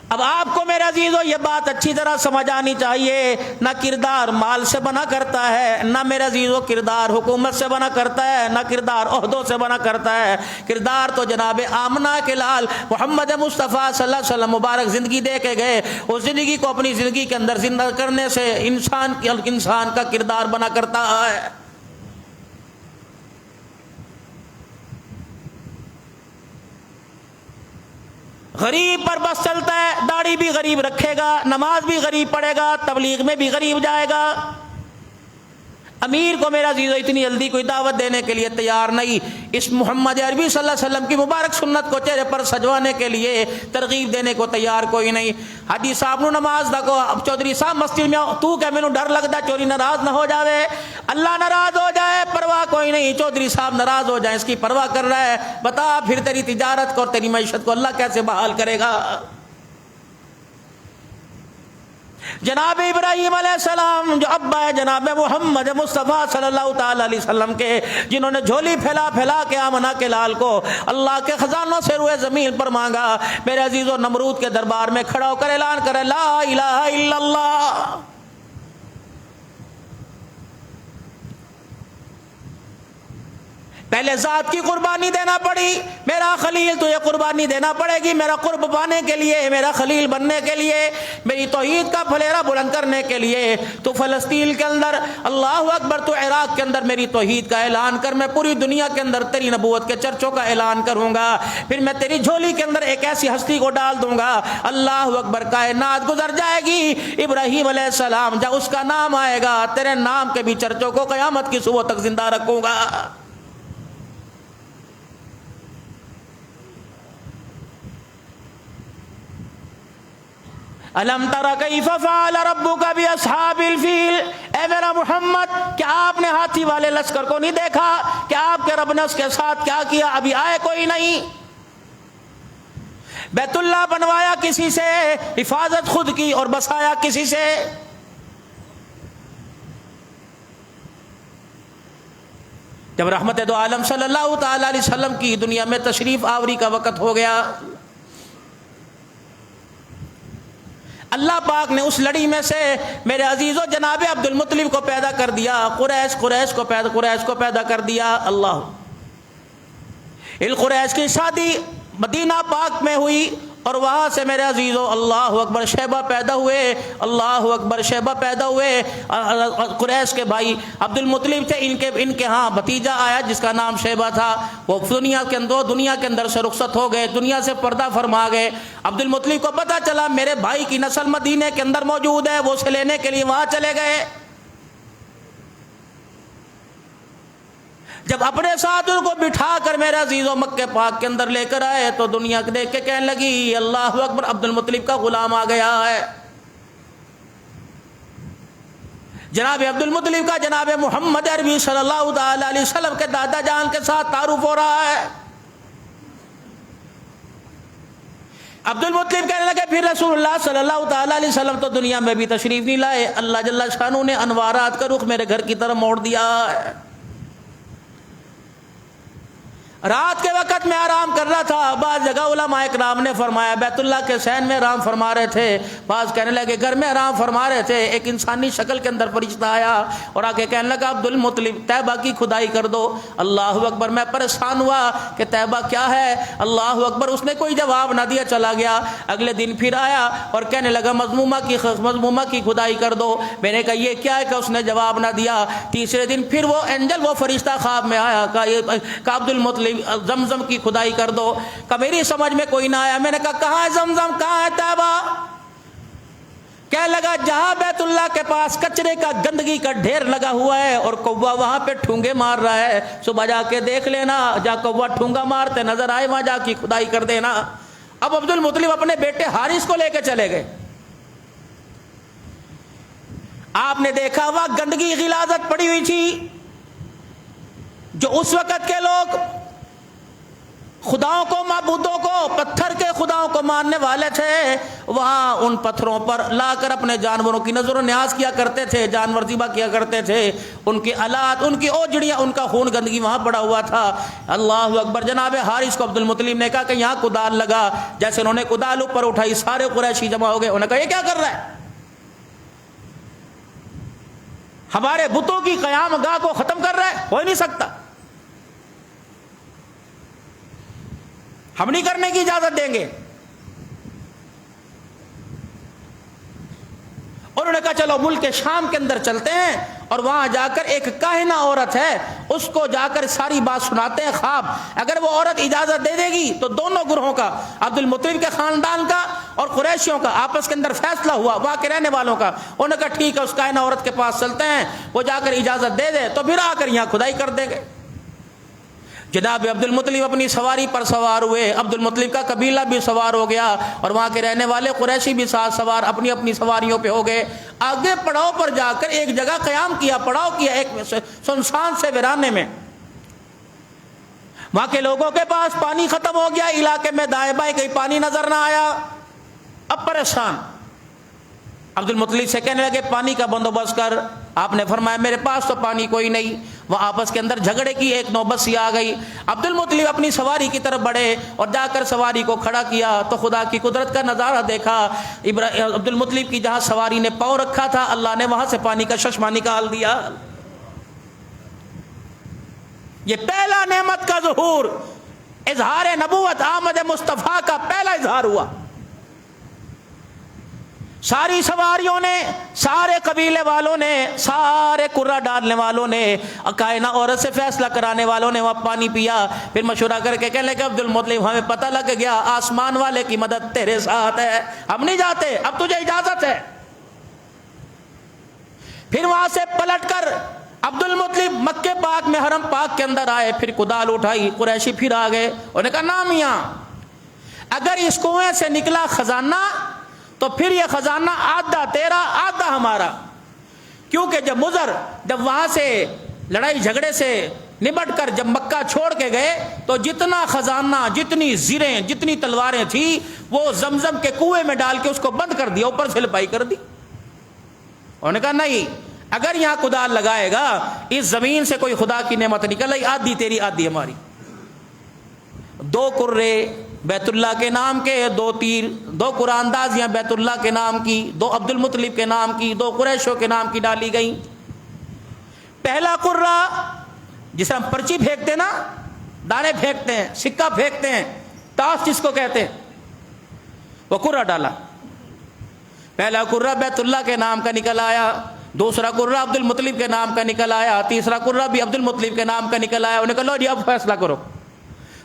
اب آپ کو میرے عزیزو یہ بات اچھی طرح سمجھ آنی چاہیے، نہ کردار مال سے بنا کرتا ہے، نہ میرے عزیزو کردار حکومت سے بنا کرتا ہے، نہ کردار عہدوں سے بنا کرتا ہے۔ کردار تو جناب آمنہ کے لال محمد مصطفیٰ صلی اللہ علیہ وسلم مبارک زندگی دے کے گئے، اس زندگی کو اپنی زندگی کے اندر زندہ کرنے سے انسان کا کردار بنا کرتا ہے۔ غریب پر بس چلتا ہے، داڑھی بھی غریب رکھے گا، نماز بھی غریب پڑھے گا، تبلیغ میں بھی غریب جائے گا۔ امیر کو میرا عزیزو اتنی جلدی کوئی دعوت دینے کے لیے تیار نہیں، اس محمد عربی صلی اللہ علیہ وسلم کی مبارک سنت کو چہرے پر سجوانے کے لیے ترغیب دینے کو تیار کوئی نہیں۔ حاجی صاحب نو نماز دا کو چودھری صاحب مسجد میں تو کہ مینوں ڈر لگدا چوری ناراض نہ ہو جاوے، اللہ ناراض ہو جائے پرواہ کوئی نہیں، چودھری صاحب ناراض ہو جائیں اس کی پرواہ کر رہا ہے، بتا پھر تیری تجارت کو اور تیری معیشت کو اللہ کیسے بحال کرے گا؟ جناب ابراہیم علیہ السلام جو ابا ہے جناب محمد مصطفیٰ صلی اللہ تعالی علیہ وسلم کے، جنہوں نے جھولی پھیلا پھیلا کے آمنہ کے لال کو اللہ کے خزانوں سے روئے زمین پر مانگا، میرے عزیزو نمرود کے دربار میں کھڑا ہو کر اعلان کرے لا الہ الا اللہ۔ پہلے ذات کی قربانی دینا پڑی، میرا خلیل تجھے قربانی دینا پڑے گی میرا قرب پانے کے لیے، میرا خلیل بننے کے لیے، میری توحید کا پھلیرا بلند کرنے کے لیے۔ تو فلسطین کے اندر اللہ اکبر، تو عراق کے اندر میری توحید کا اعلان کر، میں پوری دنیا کے اندر تیری نبوت کے چرچوں کا اعلان کروں گا، پھر میں تیری جھولی کے اندر ایک ایسی ہستی کو ڈال دوں گا، اللہ اکبر، کائنات گزر جائے گی، ابراہیم علیہ السلام جب اس کا نام آئے گا تیرے نام کے بھی چرچوں کو قیامت کی صبح تک زندہ رکھوں گا۔ الم تر کیف فعل ربک باصحاب الفیل، اے میرا محمد کیا آپ نے ہاتھی والے لشکر کو نہیں دیکھا؟ کیا آپ کے رب نے اس کے ساتھ کیا کیا؟ ابھی آئے کوئی نہیں۔ بیت اللہ بنوایا کسی سے، حفاظت خود کی اور بسایا کسی سے۔ جب رحمت دو عالم صلی اللہ تعالی علیہ وسلم کی دنیا میں تشریف آوری کا وقت ہو گیا، اللہ پاک نے اس لڑی میں سے میرے عزیزو جناب عبد المطلب کو پیدا کر دیا، قریش کو پیدا کر دیا۔ اللہ القریش کی شادی مدینہ پاک میں ہوئی، اور وہاں سے میرے عزیزو اللہ اکبر شیبہ پیدا ہوئے، اللہ اکبر شیبہ پیدا ہوئے۔ قریش کے بھائی عبد المطلب تھے، ان کے ہاں بھتیجا آیا جس کا نام شیبہ تھا، وہ دنیا کے اندر سے رخصت ہو گئے، دنیا سے پردہ فرما گئے۔ عبد المطلب کو پتہ چلا میرے بھائی کی نسل مدینے کے اندر موجود ہے، وہ اسے لینے کے لیے وہاں چلے گئے۔ جب اپنے ساتھ ان کو بٹھا کر میرے عزیزوں مکہ پاک کے اندر لے کر آئے تو دنیا دیکھ کے کہنے لگی اللہ اکبر، عبد المطلب کا غلام آ گیا ہے۔ جناب عبد المطلب کا جناب محمد عربی صلی اللہ تعالی علیہ وسلم کے دادا جان کے ساتھ تعارف ہو رہا ہے۔ عبد المطلب کہنے لگے پھر رسول اللہ صلی اللہ تعالی علیہ وسلم تو دنیا میں بھی تشریف نہیں لائے، اللہ جل شانہ نے انوارات کا رخ میرے گھر کی طرف موڑ دیا ہے۔ رات کے وقت میں آرام کر رہا تھا، بعض جگہ علماء اکرام نے فرمایا بیت اللہ کے صحن میں آرام فرما رہے تھے، بعض کہنے لگے گھر میں آرام فرما رہے تھے، ایک انسانی شکل کے اندر فرشتہ آیا اور آ کے کہنے لگا عبد المطلب طیبہ کی کھدائی کر دو۔ اللہ اکبر، میں پریشان ہوا کہ طیبہ کیا ہے، اللہ اکبر، اس نے کوئی جواب نہ دیا، چلا گیا۔ اگلے دن پھر آیا اور کہنے لگا مظمومہ کی کھدائی کر دو۔ میں نے کہا یہ کیا ہے کہ اس نے جواب نہ دیا۔ تیسرے دن پھر وہ اینجل، وہ فرشتہ خواب میں آیا کہ عبد المطلب زمزم کی کھدائی کر دو۔ کہ میری سمجھ میں کوئی نہ آیا، میں نے کہا کہاں ہے زمزم، کہاں ہے طیبہ؟ کہنے لگا جہاں بیت اللہ کے پاس کچرے کا گندگی کا ڈھیر لگا ہوا ہے اور کوا وہاں پہ ٹھونگے مار رہا ہے، صبح جا کے دیکھ لینا، جا کوا ٹھونگا مارتے نظر آئے وہاں جا کی کھدائی کر دینا۔ اب عبد المطلب اپنے بیٹے حارث کو لے کے چلے گئے۔ آپ نے دیکھا وہاں گندگی غلاظت پڑی ہوئی تھی، جو اس وقت کے لوگ خداؤں کو، معبودوں کو، پتھر کے خداؤں کو ماننے والے تھے، وہاں ان پتھروں پر لا کر اپنے جانوروں کی نظر و نیاز کیا کرتے تھے، جانور ذبح کیا کرتے تھے، ان کی آلات، ان کی اوجڑیاں، ان کا خون گندگی وہاں پڑا ہوا تھا۔ اللہ اکبر، جناب حارث کو عبد المطلب نے کہا کہ یہاں کدال لگا۔ جیسے انہوں نے کدال اوپر اٹھائی، سارے قریشی جمع ہو گئے، انہوں نے کہا یہ کیا کر رہا ہے؟ ہمارے بتوں کی قیام گاہ کو ختم کر رہا ہے، ہو ہی نہیں سکتا، ہم نہیں کرنے کی اجازت دیں گے۔ اور انہوں نے کہا چلو ملک شام کے اندر چلتے ہیں اور وہاں جا کر ایک کاہنہ عورت ہے، اس کو جا کر ساری بات سناتے ہیں خواب، اگر وہ عورت اجازت دے دے گی تو دونوں گروہوں کا، عبد المطلب کے خاندان کا اور قریشیوں کا آپس کے اندر فیصلہ ہوا، وہاں کے رہنے والوں کا۔ انہوں نے کہا ٹھیک ہے، اس کاہنہ عورت کے پاس چلتے ہیں، وہ جا کر اجازت دے دے تو پھر آ کر یہاں کھدائی کر دیں گے۔ جناب عبد المطلب اپنی سواری پر سوار ہوئے، عبد المطلب کا قبیلہ بھی سوار ہو گیا اور وہاں کے رہنے والے قریشی بھی ساتھ سوار اپنی اپنی سواریوں پہ ہو گئے۔ آگے پڑاؤ پر جا کر ایک جگہ قیام کیا، پڑاؤ کیا ایک سنسان سے ویرانے میں۔ وہاں کے لوگوں کے پاس پانی ختم ہو گیا، علاقے میں دائیں بائیں کہیں پانی نظر نہ آیا۔ اب پریشان، عبد المطلب سے کہنے لگے پانی کا بندوبست کر. آپ نے فرمایا میرے پاس تو پانی کوئی نہیں. وہ آپس کے اندر جھگڑے کی ایک نوبت سی آ گئی. عبد المطلب اپنی سواری کی طرف بڑھے اور جا کر سواری کو کھڑا کیا تو خدا کی قدرت کا نظارہ دیکھا. عبد المطلب کی جہاں سواری نے پاؤں رکھا تھا اللہ نے وہاں سے پانی کا چشمہ نکال دیا. یہ پہلا نعمت کا ظہور، اظہار نبوت آمد مصطفیٰ کا پہلا اظہار ہوا. ساری سواریوں نے، سارے قبیلے والوں نے، سارے قرہ ڈالنے والوں نے، کائنہ عورت سے فیصلہ کرانے والوں نے وہاں پانی پیا. پھر مشورہ کر کے کہنے لگے عبد المطلب ہمیں پتہ لگ گیا آسمان والے کی مدد تیرے ساتھ ہے، ہم نہیں جاتے، اب تجھے اجازت ہے. پھر وہاں سے پلٹ کر عبد المطلب مکے پاک میں حرم پاک کے اندر آئے. پھر کدال اٹھائی، قریشی پھر آ گئے. انہوں نے کہا نا میاں اگر اس کنویں سے نکلا خزانہ تو پھر یہ خزانہ آدھا تیرا آدھا ہمارا. کیونکہ جب وہاں سے لڑائی جھگڑے سے نبٹ کر جب مکہ چھوڑ کے گئے تو جتنا خزانہ، جتنی زریں، جتنی تلواریں تھیں وہ زمزم کے کنویں میں ڈال کے اس کو بند کر دیا، اوپر سے لپائی کر دی. انہوں نے کہا نہیں، اگر یہاں کدال لگائے گا اس زمین سے کوئی خدا کی نعمت نکل آئی، آدھی تیری آدھی ہماری. 2 کرے بیت اللہ کے نام کے، 2 تیر، 2 قرآن اندازیاں بیت اللہ کے نام کی، 2 عبد المطلب کے نام کی، 2 قریشوں کے نام کی ڈالی گئیں. پہلا قرہ جسے ہم پرچی پھینکتے نا، دانے پھینکتے ہیں، سکہ پھینکتے ہیں، تاس جس کو کہتے ہیں، وہ قرہ ڈالا. پہلا قرہ بیت اللہ کے نام کا نکل آیا، دوسرا قرہ عبد المطلب کے نام کا نکل آیا، تیسرا قرہ بھی عبد المطلب کے نام کا نکل آیا. انہیں کہا لو جی اب فیصلہ کرو.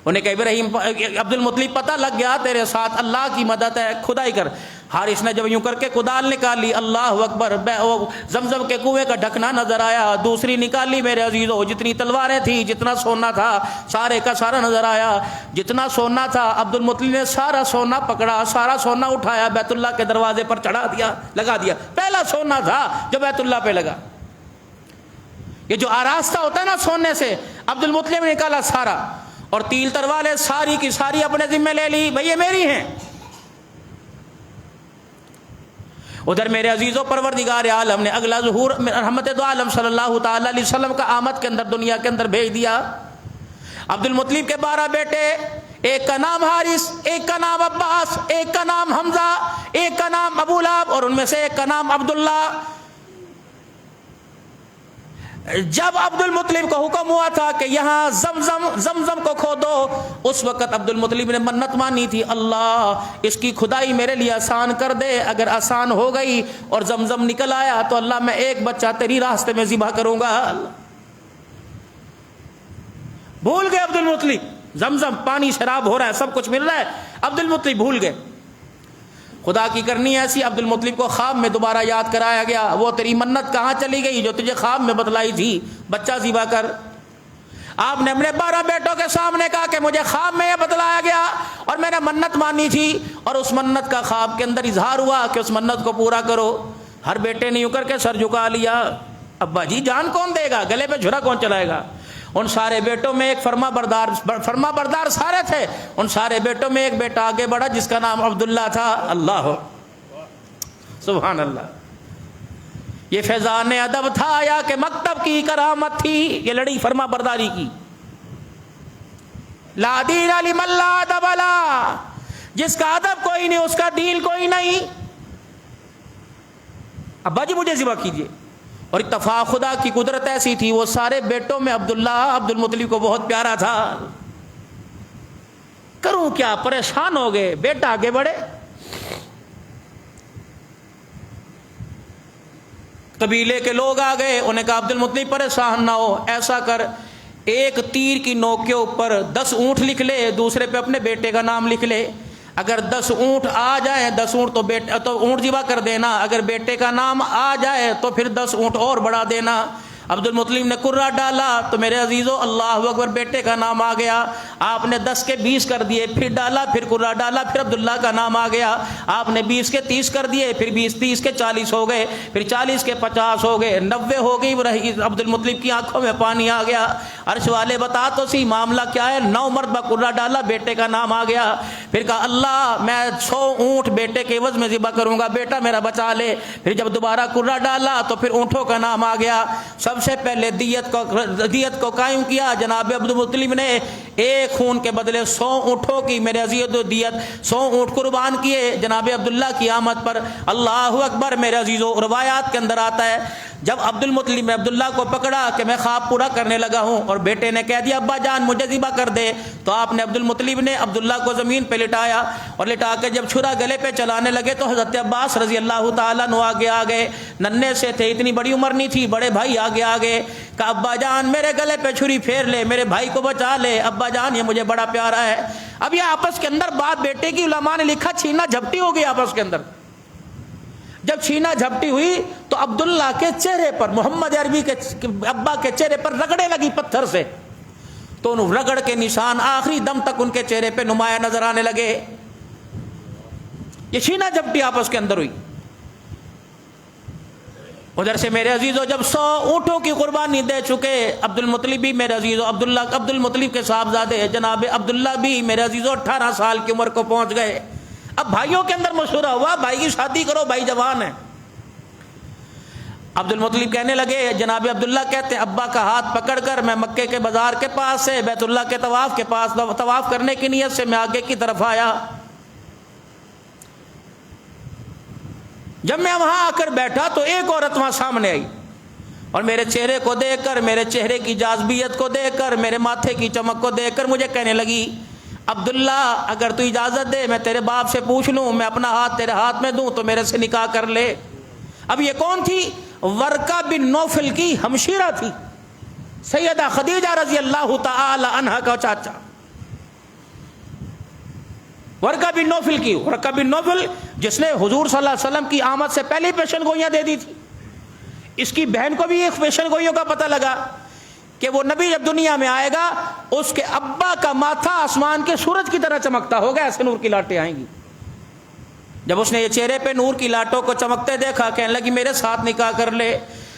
انہیں کہا ابراہیم، عبد المطلب پتہ لگ گیا تیرے ساتھ اللہ کی مدد ہے، کھدائی کر. حارث نے جب یوں کر کے کدال نکالی، اللہ اکبر، زمزم کے کنویں کا ڈھکنا نظر آیا. دوسری نکالی میرے عزیزو، جتنی تلواریں تھیں، جتنا سونا تھا سارے کا سارا نظر آیا. جتنا سونا تھا عبد المطلب نے سارا سونا پکڑا، سارا سونا اٹھایا، بیت اللہ کے دروازے پر چڑھا دیا، لگا دیا. پہلا سونا تھا جو بیت اللہ پہ لگا. یہ جو آراستہ ہوتا ہے نا سونے سے، عبد المطلب نے نکالا سارا، اور تیل تروالیں ساری کی ساری اپنے ذمہ لے لی، بھئی یہ میری ہیں. ادھر میرے عزیزوں پروردگار عالم نے اگلا ظہور رحمت دو عالم صلی اللہ تعالی علیہ وسلم کا آمد کے اندر دنیا کے اندر بھیج دیا. عبد المطلب کے 12 بیٹے، ایک کا نام حارث، ایک کا نام عباس، ایک کا نام حمزہ، ایک کا نام ابو لہب، اور ان میں سے ایک کا نام عبداللہ. جب عبد المطلب کو حکم ہوا تھا کہ یہاں زمزم کو کھودو، اس وقت عبد المطلب نے منت مانی تھی، اللہ اس کی کھدائی میرے لیے آسان کر دے. اگر آسان ہو گئی اور زمزم نکل آیا تو اللہ میں ایک بچہ تیری راستے میں ذبح کروں گا. بھول گئے عبد المطلب، زمزم پانی شراب ہو رہا ہے، سب کچھ مل رہا ہے، عبد المطلب بھول گئے. خدا کی کرنی ایسی، عبد المطلب کو خواب میں دوبارہ یاد کرایا گیا، وہ تیری منت کہاں چلی گئی جو تجھے خواب میں بتلائی تھی، بچہ ذبح کر. آپ نے اپنے 12 بیٹوں کے سامنے کہا کہ مجھے خواب میں یہ بتلایا گیا اور میں نے منت مانی تھی، اور اس منت کا خواب کے اندر اظہار ہوا کہ اس منت کو پورا کرو. ہر بیٹے نے یوں کر کے سر جھکا لیا. ابا جی جان کون دے گا، گلے پہ جھرا کون چلائے گا. ان سارے بیٹوں میں ایک فرما بردار سارے تھے. ان سارے بیٹوں میں ایک بیٹا آگے بڑھا جس کا نام عبداللہ تھا. اللہ سبحان اللہ. یہ فیضان ادب تھا یا کہ مکتب کی کرامت تھی؟ یہ لڑی فرما برداری کی. لا دین لمن لا ادب لا، جس کا ادب کوئی نہیں اس کا دین کوئی نہیں. ابا جی مجھے ذبح کیجیے. اور اتفاق خدا کی قدرت ایسی تھی، وہ سارے بیٹوں میں عبداللہ عبد المطلب کو بہت پیارا تھا. کروں کیا، پریشان ہو گئے. بیٹا آگے بڑھے، قبیلے کے لوگ آ گئے، انہیں کہا عبد المطلب پریشان نہ ہو، ایسا کر ایک تیر کی نوک کے اوپر 10 اونٹ لکھ لے، دوسرے پہ اپنے بیٹے کا نام لکھ لے. اگر 10 اونٹ آ جائیں، 10 اونٹ تو اونٹ ذبح کر دینا. اگر بیٹے کا نام آ جائے تو پھر 10 اونٹ اور بڑھا دینا. عبد المطلب نے کرا ڈالا تو میرے عزیزو اللہ اکبر بیٹے کا نام آ گیا. آپ نے 10 کے 20 کر دیے, پھر ڈالا, پھر کرا ڈالا, پھر عبداللہ کا نام آ گیا. آپ نے 20 کے 30 کر دیے, پھر 20 30 کے 40 ہو گئے, پھر 40 کے 50 ہو گئے, 90 ہو گئی. عبد المطلب کی آنکھوں میں پانی آ گیا. عرش والے بتا تو سی معاملہ کیا ہے. 9 مرتبہ کرا ڈالا, بیٹے کا نام آ گیا. پھر کہا اللہ میں 100 اونٹ بیٹے کے عوض میں ذبح کروں گا, بیٹا میرا بچا لے. پھر جب دوبارہ کرا ڈالا تو پھر اونٹوں کا نام آ گیا. سب سے پہلے دیت کو قائم کیا. جناب عبد المطلب نے ایک خون کے بدلے 100 اونٹوں کی میرے عزیز و دیت 100 اونٹ قربان کیے جناب عبداللہ کی آمد پر. اللہ اکبر. میرے عزیزو روایات کے اندر آتا ہے جب عبد المطلب نے عبداللہ کو پکڑا کہ میں خواب پورا کرنے لگا ہوں اور بیٹے نے کہہ دیا ابا جان مجھے ذبح کر دے, تو آپ نے عبد المطلب نے عبداللہ کو زمین پہ لٹایا اور لٹا کے جب چھرا گلے پہ چلانے لگے تو حضرت عباس رضی اللہ تعالیٰ عنہ آگے آ گئے. ننھے سے تھے, اتنی بڑی عمر نہیں تھی. بڑے بھائی آگے آ گئے. کہا ابا جان میرے گلے پہ چھری پھیر لے, میرے بھائی کو بچا لے. ابا جان یہ مجھے بڑا پیارا ہے. اب یہ آپس کے اندر باپ بیٹے کی علماء نے لکھا چھینا جھپٹی ہو گئی آپس کے اندر. جب چھینا جھپٹی ہوئی تو عبداللہ کے چہرے پر, محمد عربی کے ابا کے چہرے پر رگڑے لگی پتھر سے, تو ان رگڑ کے نشان آخری دم تک ان کے چہرے پہ نمایاں نظر آنے لگے. یہ چھینا جھپٹی آپس کے اندر ہوئی. ادھر سے میرے عزیزو جب 100 اونٹوں کی قربانی دے چکے عبد المطلب بھی میرے عزیزو, عبد المطلب کے صاحبزادے جناب عبداللہ بھی میرے عزیزو 18 سال کی عمر کو پہنچ گئے. اب بھائیوں کے اندر مشورہ ہوا بھائی کی شادی کرو, بھائی جوان ہے. عبد المطلب کہنے لگے, جناب عبداللہ کہتے ہیں ابا کا ہاتھ پکڑ کر میں مکے کے بازار کے پاس سے بیت اللہ کے طواف کے پاس طواف کرنے کی نیت سے میں آگے کی طرف آیا. جب میں وہاں آ کر بیٹھا تو ایک عورت وہاں سامنے آئی اور میرے چہرے کو دیکھ کر, میرے چہرے کی جاذبیت کو دیکھ کر, میرے ماتھے کی چمک کو دیکھ کر مجھے کہنے لگی عبداللہ اگر تو اجازت دے میں تیرے باپ سے پوچھ لوں, میں اپنا ہاتھ تیرے ہاتھ میں دوں تو میرے سے نکاح کر لے. اب یہ کون تھی؟ ورقہ بن نوفل کی ہمشیرہ تھی, سیدہ خدیجہ رضی اللہ تعالی عنہا کا چاچا. ورقہ بن نوفل کی, ورقہ بن نوفل جس نے حضور صلی اللہ علیہ وسلم کی آمد سے پہلے پیشن گوئیاں دے دی تھی. اس کی بہن کو بھی ایک پیشن گوئیوں کا پتہ لگا کہ وہ نبی جب دنیا میں آئے گا اس کے ابا کا ماتھا آسمان کے سورج کی طرح چمکتا ہوگا, ایسے نور کی لاٹیں آئیں گی. جب اس نے یہ چہرے پہ نور کی لاٹوں کو چمکتے دیکھا کہنے لگی میرے ساتھ نکاح کر لے.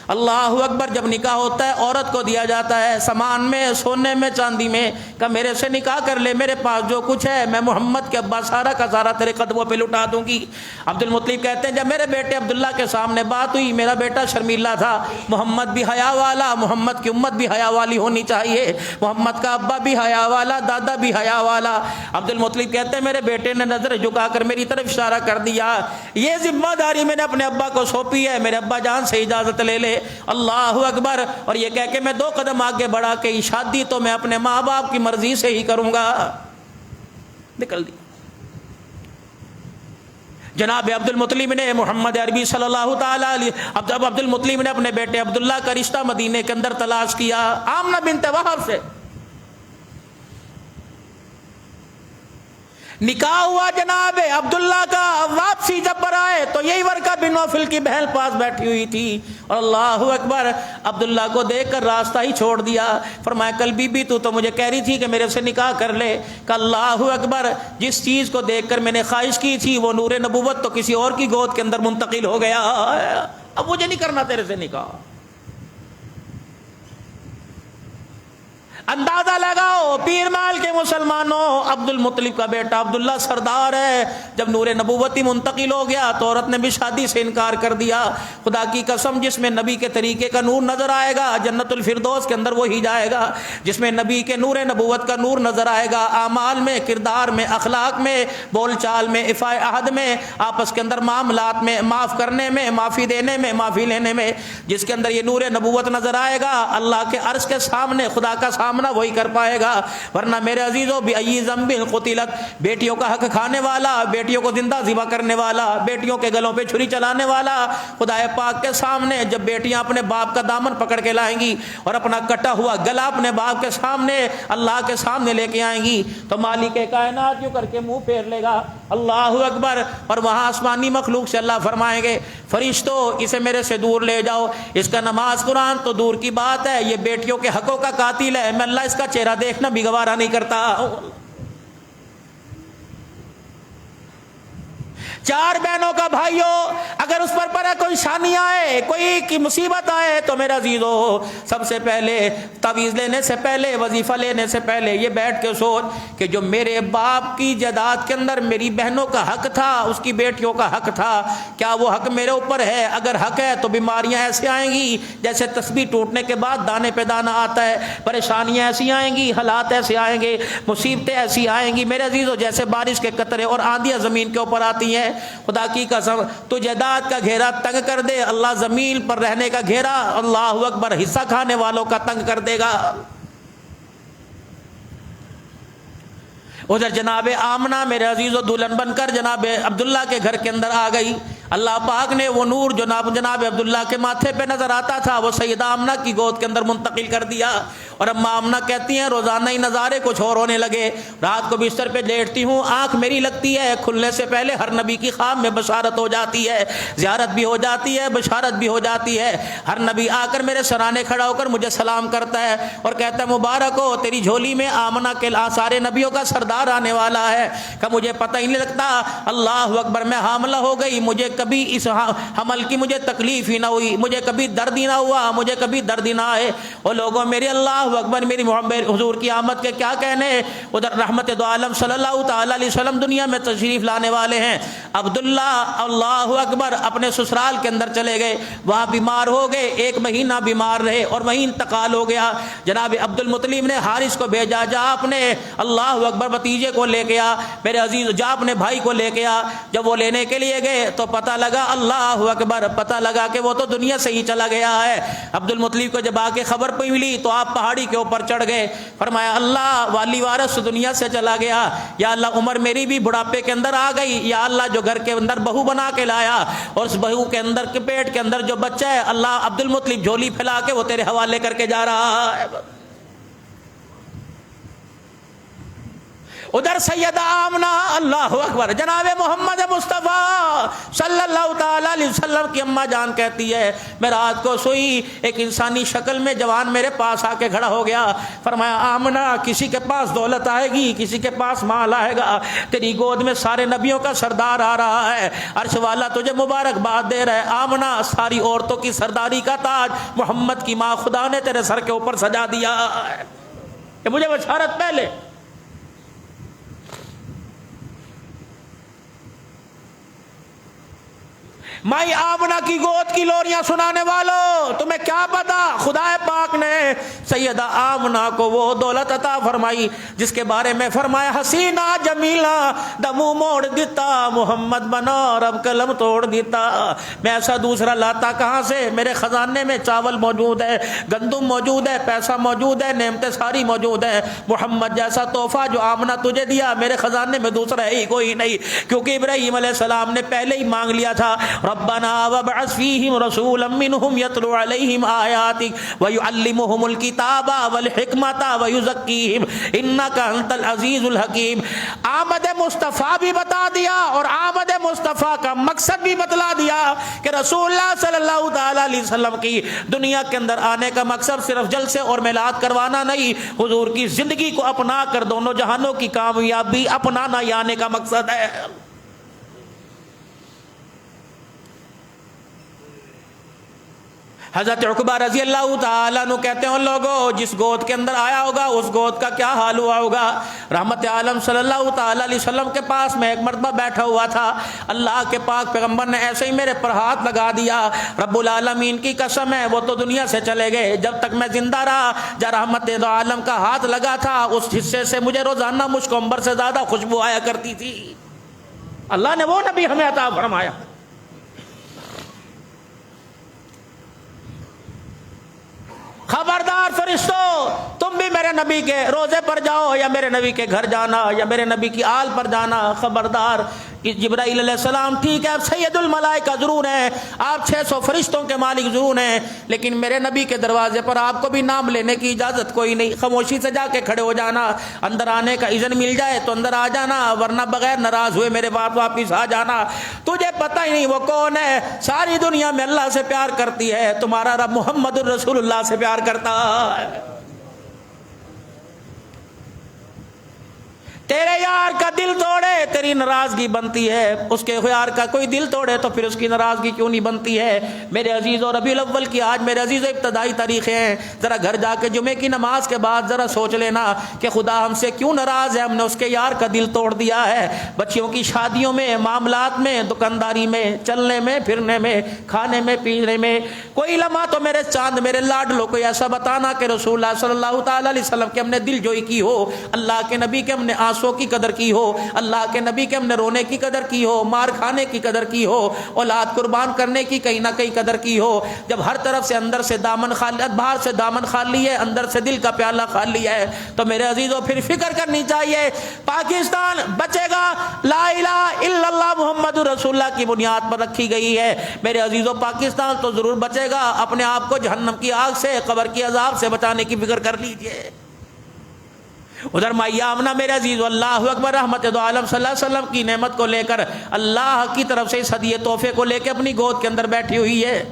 اللہ اکبر. جب نکاح ہوتا ہے عورت کو دیا جاتا ہے سامان میں, سونے میں, چاندی میں, کہ میرے سے نکاح کر لے, میرے پاس جو کچھ ہے میں محمد کے ابا سارا کا سارا تیرے قدموں پہ لٹا دوں گی. عبد المطلب کہتے ہیں جب میرے بیٹے عبداللہ کے سامنے بات ہوئی, میرا بیٹا شرمیلا تھا, محمد بھی حیا والا, محمد کی امت بھی حیا والی ہونی چاہیے, محمد کا ابا بھی حیا والا, دادا بھی حیا والا. عبد المطلب کہتے ہیں میرے بیٹے نے نظر جھکا کر میری طرف اشارہ کر دیا, یہ ذمہ داری میں نے اپنے ابا کو سونپی ہے, میرے ابا جان سے اجازت لے لے. اللہ اکبر. اور یہ کہہ کے میں 2 قدم آگے بڑھا کہ شادی تو میں اپنے ماں باپ کی مرضی سے ہی کروں گا. نکل دی. جناب عبد المطلب نے محمد عربی صلی اللہ تعالی علیہ عبد المطلب نے اپنے بیٹے عبداللہ کا رشتہ مدینے کے اندر تلاش کیا آمنہ بنت وہب سے. نکاح ہوا جناب عبداللہ کا. واپسی جب پر آئے تو یہی ورقہ بن نوفل کی بہن پاس بیٹھی ہوئی تھی اور اللہ اکبر عبداللہ کو دیکھ کر راستہ ہی چھوڑ دیا. فرمایا کل بی بی تو مجھے کہہ رہی تھی کہ میرے سے نکاح کر لے. کہ اللہ اکبر, جس چیز کو دیکھ کر میں نے خواہش کی تھی وہ نور نبوت تو کسی اور کی گود کے اندر منتقل ہو گیا, اب مجھے نہیں کرنا تیرے سے نکاح. اندازہ لگاؤ پیر مال کے مسلمانوں, عبد المطلب کا بیٹا عبداللہ سردار ہے. جب نور نبوتی منتقل ہو گیا تو عورت نے بھی شادی سے انکار کر دیا. خدا کی قسم جس میں نبی کے طریقے کا نور نظر آئے گا جنت الفردوس کے اندر وہی جائے گا. جس میں نبی کے نور نبوت کا نور نظر آئے گا, اعمال میں, کردار میں, اخلاق میں, بول چال میں, افائے عہد میں, آپس کے اندر معاملات میں, معاف کرنے میں, معافی دینے میں, معافی لینے میں, جس کے اندر یہ نور نبوت نظر آئے گا اللہ کے عرش کے سامنے خدا کا سامنا وہی کر پائے گا. ورنہ میرے عزیزوں بأی ذنب قتلت, بیٹیوں کا حق کھانے والا, بیٹیوں کو زندہ ذبح کرنے والا, بیٹیوں کے گلوں پہ چھری چلانے والا, خدا پاک کے سامنے جب بیٹیاں اپنے باپ کا دامن پکڑ کے لائیں گی اور اپنا کٹا ہوا گلا اپنے باپ کے سامنے اللہ کے سامنے لے کے آئیں گی تو مالک کائنات یوں کر کے منہ پھیر لے گا, اللہ اکبر. اور وہاں آسمانی مخلوق سے اللہ فرمائیں گے فرشتوں اسے میرے سے دور لے جاؤ, اس کا نماز قرآن تو دور کی بات ہے, یہ بیٹیوں کے حقوں کا قاتل ہے, میں اللہ اس کا چہرہ دیکھنا بھی گوارا نہیں کرتا. 4 بہنوں کا بھائیو, اگر اس پر کوئی شانی آئے, کوئی کی مصیبت آئے تو میرا عزیزو سب سے پہلے تعویذ لینے سے پہلے, وظیفہ لینے سے پہلے یہ بیٹھ کے سوچ کہ جو میرے باپ کی جائیداد کے اندر میری بہنوں کا حق تھا, اس کی بیٹیوں کا حق تھا, کیا وہ حق میرے اوپر ہے؟ اگر حق ہے تو بیماریاں ایسے آئیں گی جیسے تسبیح ٹوٹنے کے بعد دانے پہ دانہ آتا ہے, پریشانیاں ایسی آئیں گی, حالات ایسے آئیں گے, مصیبتیں ایسی آئیں گی میرے عزیزو جیسے بارش کے قطرے اور آندیاں زمین کے اوپر آتی ہیں. خدا کی قسم تو جائیداد کا گھیرا تنگ کر دے, اللہ زمین پر رہنے کا گھیرا اللہ اکبر حصہ کھانے والوں کا تنگ کر دے گا. ادھر جناب آمنہ میرے عزیز و دلہن بن کر جناب عبداللہ کے گھر کے اندر آ گئی. اللہ پاک نے وہ نور جناب عبداللہ کے ماتھے پہ نظر آتا تھا وہ سیدہ آمنہ کی گود کے اندر منتقل کر دیا. اور اما آمنہ کہتی ہیں روزانہ ہی نظارے کچھ اور ہونے لگے. رات کو بستر پہ لیٹتی ہوں, آنکھ میری لگتی ہے کھلنے سے پہلے ہر نبی کی خواب میں بشارت ہو جاتی ہے, زیارت بھی ہو جاتی ہے, بشارت بھی ہو جاتی ہے. ہر نبی آ کر میرے سرانے کھڑا ہو کر مجھے سلام کرتا ہے اور کہتا ہے مبارک ہو تیری جھولی میں آمنہ کے سارے نبیوں کا سردار آنے والا ہے. کہ مجھے پتہ ہی نہیں لگتا, اللہ اکبر میں حاملہ ہو گئی, مجھے کبھی اس حمل کی مجھے تکلیف ہی نہ ہوئی, مجھے کبھی درد ہی نہ ہوا, مجھے کبھی درد ہی نہ آئے. اور لوگوں میرے اللہ اکبر میری محمد حضور کی آمد کے کیا کہنے. ادھر رحمت دو عالم صلی اللہ تعالی علیہ وسلم دنیا میں تشریف لانے والے ہیں. عبداللہ اللہ اکبر اپنے سسرال کے اندر چلے گئے, وہاں بیمار ہو گئے, 1 مہینہ بیمار رہے اور وہیں انتقال ہو گیا. جناب عبد المطلب نے حارث کو بھیجا, جا اپنے اللہ اکبر بھتیجے کو لے کے آ, میرے عزیز جا اپنے بھائی کو لے کے آ. جب وہ لینے کے لیے گئے تو پتہ لگا اللہ اکبر, پتہ لگا کہ وہ تو دنیا سے ہی چلا گیا ہے. عبد المطلب کو جب آ کے خبر پہ ملی تو آپ پہاڑی کے اوپر چڑھ گئے, فرمایا اللہ والی وارث دنیا سے چلا گیا, یا اللہ عمر میری بھی بڑھاپے کے اندر آ گئی, یا اللہ جو گھر کے اندر بہو بنا کے لایا اور اس بہو کے اندر کے پیٹ کے اندر جو بچہ ہے اللہ عبد المطلب جھولی پھیلا کے وہ تیرے حوالے کر کے جا رہا ہے. ادھر سیدہ آمنہ اللہ اکبر جناب محمد مصطفیٰ صلی اللہ تعالی علیہ وسلم کی اماں جان کہتی ہے میں رات کو سوئی, ایک انسانی شکل میں جوان میرے پاس آ کے کھڑا ہو گیا. فرمایا آمنہ کسی کے پاس دولت آئے گی, کسی کے پاس مال آئے گا, تیری گود میں سارے نبیوں کا سردار آ رہا ہے, عرش والا تجھے مبارکباد دے رہا ہے. آمنہ ساری عورتوں کی سرداری کا تاج محمد کی ماں خدا نے تیرے سر کے اوپر سجا دیا ہے. کہ مجھے بشارت پہلے. مائی آمنہ کی گود کی لوریاں سنانے والوں تمہیں کیا پتا, خدا پاک نے سیدہ آمنہ کو وہ دولت عطا فرمائی جس کے بارے میں فرمایا حسینہ جمیلہ دمو موڑ دیتا محمد بنا رب قلم توڑ دیتا. میں ایسا دوسرا لاتا کہاں سے, میرے خزانے میں چاول موجود ہے, گندم موجود ہے, پیسہ موجود ہے, نعمتیں ساری موجود ہیں. محمد جیسا تحفہ جو آمنہ تجھے دیا میرے خزانے میں دوسرا ہی کوئی نہیں, کیونکہ ابراہیم علیہ السلام نے پہلے ہی مانگ لیا تھا ربنا وابعث فیہم رسولا منہم یتلو علیہم آیاتک ویعلمہم الکتاب والحکمت ویزکیہم انک انت العزیز الحکیم. آمد مصطفیٰ بھی بتا دیا اور آمد مصطفیٰ کا مقصد بھی بتلا دیا کہ رسول اللہ صلی اللہ تعالی علیہ وسلم کی دنیا کے اندر آنے کا مقصد صرف جلسے اور میلاد کروانا نہیں, حضور کی زندگی کو اپنا کر دونوں جہانوں کی کامیابی اپنانا یہ آنے کا مقصد ہے. حضرت عقبہ رضی اللہ تعالیٰ عنہ کہتے ہیں لوگوں جس گود کے اندر آیا ہوگا اس گود کا کیا حال ہوا ہوگا. رحمت عالم صلی اللہ تعالیٰ علیہ وسلم کے پاس میں ایک مرتبہ بیٹھا ہوا تھا, اللہ کے پاک پیغمبر نے ایسے ہی میرے پر ہاتھ لگا دیا, رب العالمین کی قسم ہے وہ تو دنیا سے چلے گئے, جب تک میں زندہ رہا جب رحمت عالم کا ہاتھ لگا تھا اس حصے سے مجھے روزانہ مشک عنبر سے زیادہ خوشبو آیا کرتی تھی. اللہ نے وہ نبی ہمیں عطا فرمایا. خبردار فرشتوں تم بھی میرے نبی کے روزے پر جاؤ یا میرے نبی کے گھر جانا یا میرے نبی کی آل پر جانا, خبردار جبرائیل علیہ السلام ٹھیک ہے آپ سید الملائکہ ضرور ہیں، آپ 600 فرشتوں کے مالک ضرور ہیں، لیکن میرے نبی کے دروازے پر آپ کو بھی نام لینے کی اجازت کوئی نہیں، خاموشی سے جا کے کھڑے ہو جانا، اندر آنے کا اذن مل جائے تو اندر آ جانا، ورنہ بغیر ناراض ہوئے میرے پاس واپس آ جانا۔ تجھے پتہ ہی نہیں وہ کون ہے، ساری دنیا میں اللہ سے پیار کرتی ہے، تمہارا رب محمد الرسول اللہ سے پیار کرتا ہے۔ تیرے یار کا دل توڑے تیری ناراضگی بنتی ہے، اس کے یار کا کوئی دل توڑے تو پھر اس کی ناراضگی کیوں نہیں بنتی ہے؟ میرے عزیزوں، ربیع الاول کی آج میرے عزیزوں ابتدائی تاریخیں ہیں، ذرا گھر جا کے جمعے کی نماز کے بعد ذرا سوچ لینا کہ خدا ہم سے کیوں ناراض ہے، ہم نے اس کے یار کا دل توڑ دیا ہے۔ بچیوں کی شادیوں میں، معاملات میں، دکانداری میں، چلنے میں، پھرنے میں، کھانے میں، پینے میں، کوئی لمحہ تو میرے چاند میرے لاڈلو کوئی ایسا بتانا کہ رسول اللہ صلی اللہ تعالی علیہ وسلم کے ہم نے دل جوئی کی ہو، اللہ کے نبی کے ہم نے آنسو کی قدر کی ہو، اللہ کے نبی کے ہم نے رونے کی قدر کی ہو، مار کھانے کی قدر کی ہو، اولاد قربان کرنے کی کہیں نہ کہیں قدر کی ہو۔ جب ہر طرف سے اندر سے دامن خالی، باہر سے دامن خالی ہے، اندر سے دل کا پیالہ خالی ہے، تو میرے عزیزوں پھر فکر کرنی چاہیے پاکستان بچے گا لا الہ الا اللہ محمد رسول اللہ کی بنیاد پر رکھی گئی ہے۔ میرے عزیزوں پاکستان تو ضرور بچے گا، اپنے آپ کو جہنم کی آگ سے، قبر کی عذاب سے بچانے کی فکر کر لیجئے۔ ادھر مائی آمنہ میرے عزیز اللہ اکبر رحمت دو عالم صلی اللہ علیہ وسلم کی نعمت کو لے کر، اللہ کی طرف سے اس ہدیے تحفے کو لے کے اپنی گود کے اندر بیٹھی ہوئی ہے۔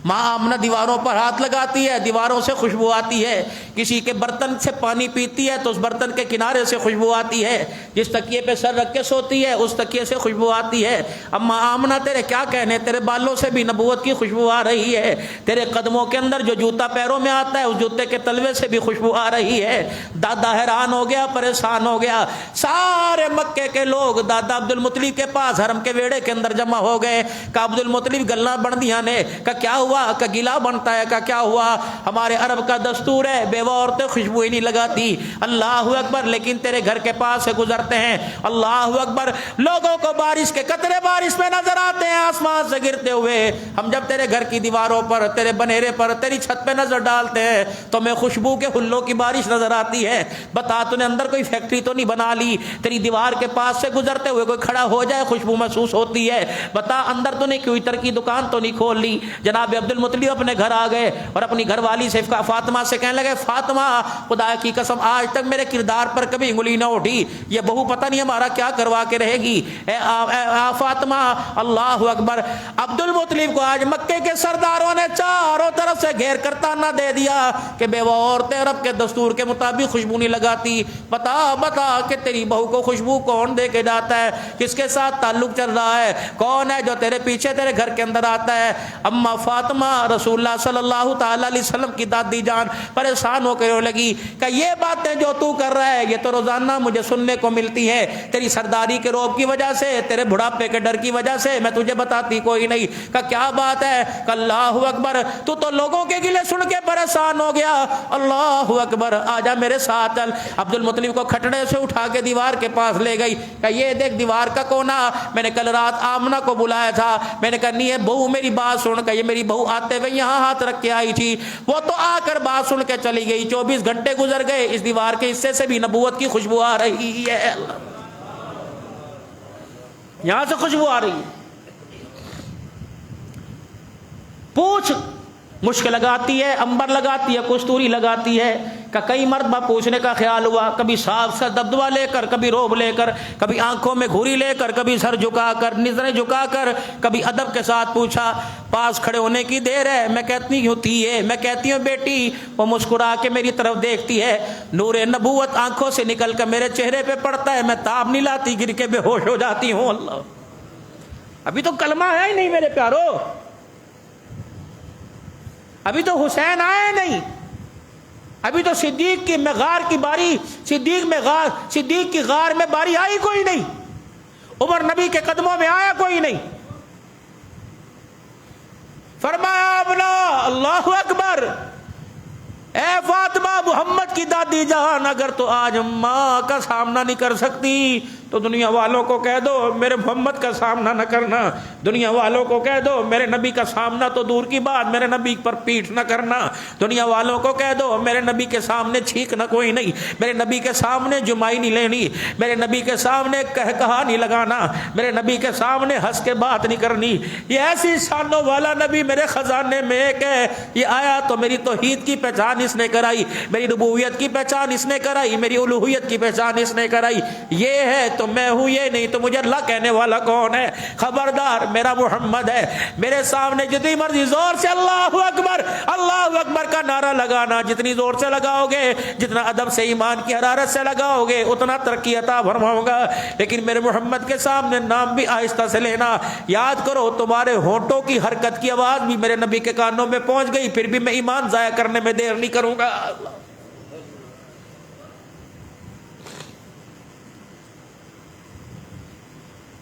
ماں آمنہ دیواروں پر ہاتھ لگاتی ہے، دیواروں سے خوشبو آتی ہے، کسی کے برتن سے پانی پیتی ہے تو اس برتن کے کنارے سے خوشبو آتی ہے، جس تکیے پہ سر رکھ کے سوتی ہے اس تکیے سے خوشبو آتی ہے۔ اما آمنہ تیرے کیا کہنے، تیرے بالوں سے بھی نبوت کی خوشبو آ رہی ہے، تیرے قدموں کے اندر جو جوتا پیروں میں آتا ہے اس جوتے کے تلوے سے بھی خوشبو آ رہی ہے۔ دادا حیران ہو گیا، پریشان ہو گیا، سارے مکے کے لوگ دادا عبد المطلب کے پاس حرم کے ویڑے کے اندر جمع ہو گئے۔ کہ عبد المطلب گلنا بن دیا نے، کہ کیا ہوا، کہ گلا بنتا ہے، کہ کیا ہوا؟ ہمارے عرب کا دستور ہے بیوہ عورتیں خوشبو ہی نہیں لگاتی۔ اللہ اکبر، لیکن تیرے گھر کے پاس سے گزرتے ہیں، اللہ اکبر، لوگوں کو بارش کے قطرے بارش میں نظر آتے ہیں آسمان سے گرتے ہوئے۔ ہم جب تیرے گھر کی دیواروں پر، تیرے بنیرے پر، تیری چھت پہ نظر ڈالتے ہیں تو ہمیں خوشبو کے ہلوں کی بارش نظر آتی ہے۔ بتا تو نے اندر کوئی فیکٹری تو نہیں بنا لی؟ تیری دیوار کے پاس سے گزرتے ہوئے کوئی کھڑا ہو جائے خوشبو محسوس ہوتی ہے؟ بتا اندر تو نے کوئی عطر کی دکان تو نہیں کھول لی؟ جناب عبد المطلب اپنے گھر آ گئے اور اپنی گھر والی سے فاطمہ سے کہنے لگے، فاطمہ خدا کی قسم آج تک میرے کردار پر کبھی انگلی نہ اٹھی، یہ بہو پتہ نہیں ہمارا کیا کروا کے رہے گی۔ اے فاطمہ، اللہ اکبر، عبد المطلب کو آج مکے کے سرداروں نے چاروں طرف سے گھیر کر تانا دے دیا کہ بیوہ عورتیں عرب کے دستور کے مطابق خوشبو نہیں لگاتی۔ بتا کہ تیری بہو کو خوشبو کون دے کے جاتا ہے، کس کے ساتھ تعلق چل رہا ہے، کون ہے جو تیرے پیچھے تیرے گھر کے اندر آتا ہے؟ اما فاطمہ رسول اللہ صلی اللہ تعالی علیہ وسلم کی دادی جان پریشان ہو کے لگی کہ یہ باتیں جو تو کر رہا ہے یہ تو روزانہ مجھے سننے کو ملتی ہے، تیری سرداری کے روب کی وجہ سے، تیرے بڑھاپے کے ڈر کی وجہ سے میں تجھے بتاتی کوئی نہیں۔ کہ کیا بات ہے؟ کہ اللہ اکبر، تو لوگوں کے گلے سن کے پریشان ہو گیا، اللہ اکبر، آجا میرے ساتھ چل۔ عبد المطلب کو کھٹڑے سے اٹھا کے دیوار کے پاس لے گئی کہ یہ دیکھ دیوار کا کونا، میں نے کل رات آمنہ کو بلایا تھا، میں نے کہا نہیں ہے بہو میری بات سن، کہ یہ میری بہو آتے ہوئے یہاں ہاتھ رکھ کے آئی تھی، وہ تو آ کر بات سن کے چلی گئی، 24 گھنٹے گزر گئے، اس دیوار کے حصے سے بھی نبوت کی خوشبو آ رہی ہے، یہاں سے خوشبو آ رہی ہے۔ پوچھ مشک لگاتی ہے، امبر لگاتی ہے، کستوری لگاتی ہے، کہ کئی مرتبہ پوچھنے کا خیال ہوا، کبھی صاف سا دبدبا لے کر، کبھی روب لے کر، کبھی آنکھوں میں گھوری لے کر، کبھی سر جھکا کر، نظریں جھکا کر، کبھی ادب کے ساتھ پوچھا۔ پاس کھڑے ہونے کی دیر ہے، میں کہتی ہوں بیٹی، وہ مسکرا کے میری طرف دیکھتی ہے، نور نبوت آنکھوں سے نکل کر میرے چہرے پہ پڑتا ہے، میں تاب نہیں لاتی، گر کے بے ہوش ہو جاتی ہوں۔ اللہ، ابھی تو کلمہ ہے ہی نہیں میرے پیارو، ابھی تو حسین آئے نہیں، ابھی تو صدیق کی غار کی باری، صدیق کی غار میں باری آئی کوئی نہیں، عمر نبی کے قدموں میں آیا کوئی نہیں۔ فرمایا ابنا، اللہ اکبر، اے فاطمہ محمد کی دادی جان، اگر تو آج ماں کا سامنا نہیں کر سکتی تو دنیا والوں کو کہہ دو میرے محمد کا سامنا نہ کرنا، دنیا والوں کو کہہ دو میرے نبی کا سامنا تو دور کی بات میرے نبی پر پیٹھ نہ کرنا. دنیا والوں کو کہہ دو میرے نبی کے سامنے چھینکنا کوئی نہیں, میرے نبی کے سامنے جمائی نہیں لینی, میرے نبی کے سامنے کہا نہیں لگانا, میرے نبی کے سامنے ہنس کے بات نہیں کرنی. یہ ایسی شانوں والا نبی میرے خزانے میں ایک ہے. یہ آیا تو میری توحید کی پہچان اس نے کرائی, میری ربوبیت کی پہچان اس نے کرائی, میری الوہیت کی پہچان اس نے کرائی. یہ ہے تو میں ہوں, یہ نہیں تو مجھے اللہ کہنے والا کون ہے؟ خبردار میرا محمد ہے. میرے سامنے جتنی مرضی زور سے اللہ اکبر کا نعرہ لگانا, جتنی زور سے لگاؤ گے, جتنا ادب سے ایمان کی حرارت سے لگاؤ گے, اتنا ترقی عطا فرماؤں گا. لیکن میرے محمد کے سامنے نام بھی آہستہ سے لینا. یاد کرو تمہارے ہونٹوں کی حرکت کی آواز بھی میرے نبی کے کانوں میں پہنچ گئی, پھر بھی میں ایمان ضائع کرنے میں دیر نہیں کروں گا.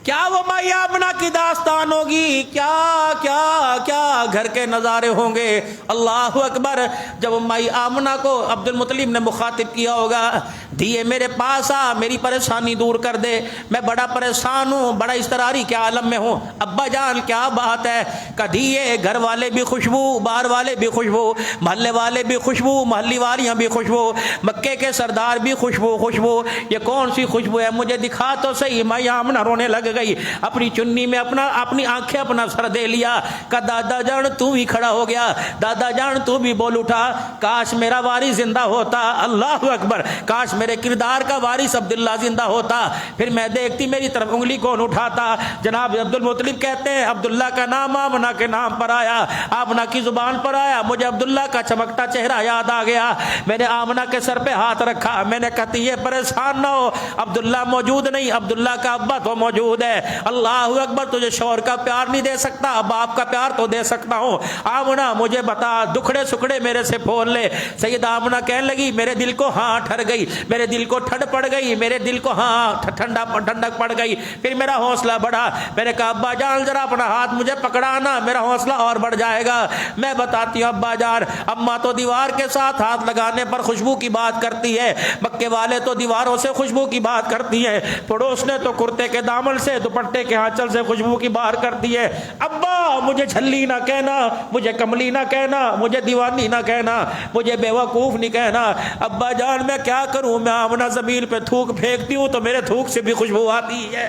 کیا وہ مائی آمنہ کی داستان ہوگی, کیا کیا کیا گھر کے نظارے ہوں گے. اللہ اکبر. جب مائی آمنہ کو عبد المطلب نے مخاطب کیا ہوگا, دیے میرے پاس آ, میری پریشانی دور کر دے, میں بڑا پریشان ہوں, بڑا اضطراری کے عالم میں ہوں. ابا جان کیا بات ہے؟ کہ دیے گھر والے بھی خوشبو, باہر والے بھی خوشبو, محلے والے بھی خوشبو, محلی والیاں بھی خوشبو, مکے کے سردار بھی خوشبو. یہ کون سی خوشبو ہے؟ مجھے دکھا تو صحیح. مائی آمنہ رونے لگ گئی, اپنی چنی میں اپنی آنکھیں اپنا سر دے لیا. کہ دادا جان تو بھی کھڑا ہو گیا, دادا جان تو بھی بول اٹھا, کاش میرا وارث زندہ ہوتا. اللہ اکبر. کاش میرے کردار کا وارث عبداللہ زندہ ہوتا, پھر میں دیکھتی میری طرف انگلی کون اٹھاتا. جناب عبد المطلب کہتے ہیں عبداللہ کا نام آمنہ کے نام پر آیا, آمنہ کی زبان پر آیا. مجھے عبداللہ کا چمکتا چہرہ یاد آ گیا. میں نے آمنہ کے سر پہ ہاتھ رکھا, میں نے کہتی یہ پریشان نہ ہو, عبداللہ موجود نہیں, عبداللہ کا ابا تو موجود ہے. اللہ اکبر. تجھے شوہر کا پیار نہیں دے سکتا, باپ کا پیار تو دے سکتا ہوں. آمنہ مجھے بتا, دکھڑے سکڑے میرے سے پھول لے. سیدہ آمنہ کہنے لگی میرے دل کو ہاں ٹھر گئی, میرے دل کو ٹھنڈ پڑ گئی, میرے دل کو ہاں ٹھنڈک پڑ گئی. پھر میرا حوصلہ بڑھا. میں نے کہا ابا جان ذرا اپنا ہاتھ مجھے پکڑانا, میرا حوصلہ اور بڑھ جائے گا. میں بتاتی ہوں ابا جان, اماں تو دیوار کے ساتھ ہاتھ لگانے پر خوشبو کی بات کرتی ہے, مکے والے تو دیواروں سے خوشبو کی بات کرتی ہے, پڑوس نے تو کرتے کے دامن سے دوپٹے کے آنچل سے خوشبو کی بات کرتی ہے. ابا مجھے جھلی نہ کہنا, مجھے کملی نہ کہنا, مجھے دیوانی نہ کہنا, مجھے بیوقوف نہیں کہنا. ابا جان میں کیا کروں, میں آمنہ زمین پہ تھوک پھینکتی ہوں تو میرے تھوک سے بھی خوشبو آتی ہے.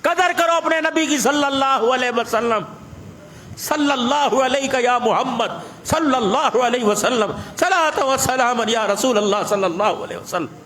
قدر کرو اپنے نبی کی صلی اللہ علیہ وسلم, صلی اللہ علیہ یا محمد صلی اللہ علیہ وسلم, صلاۃ و سلام یا رسول اللہ صلی اللہ علیہ وسلم.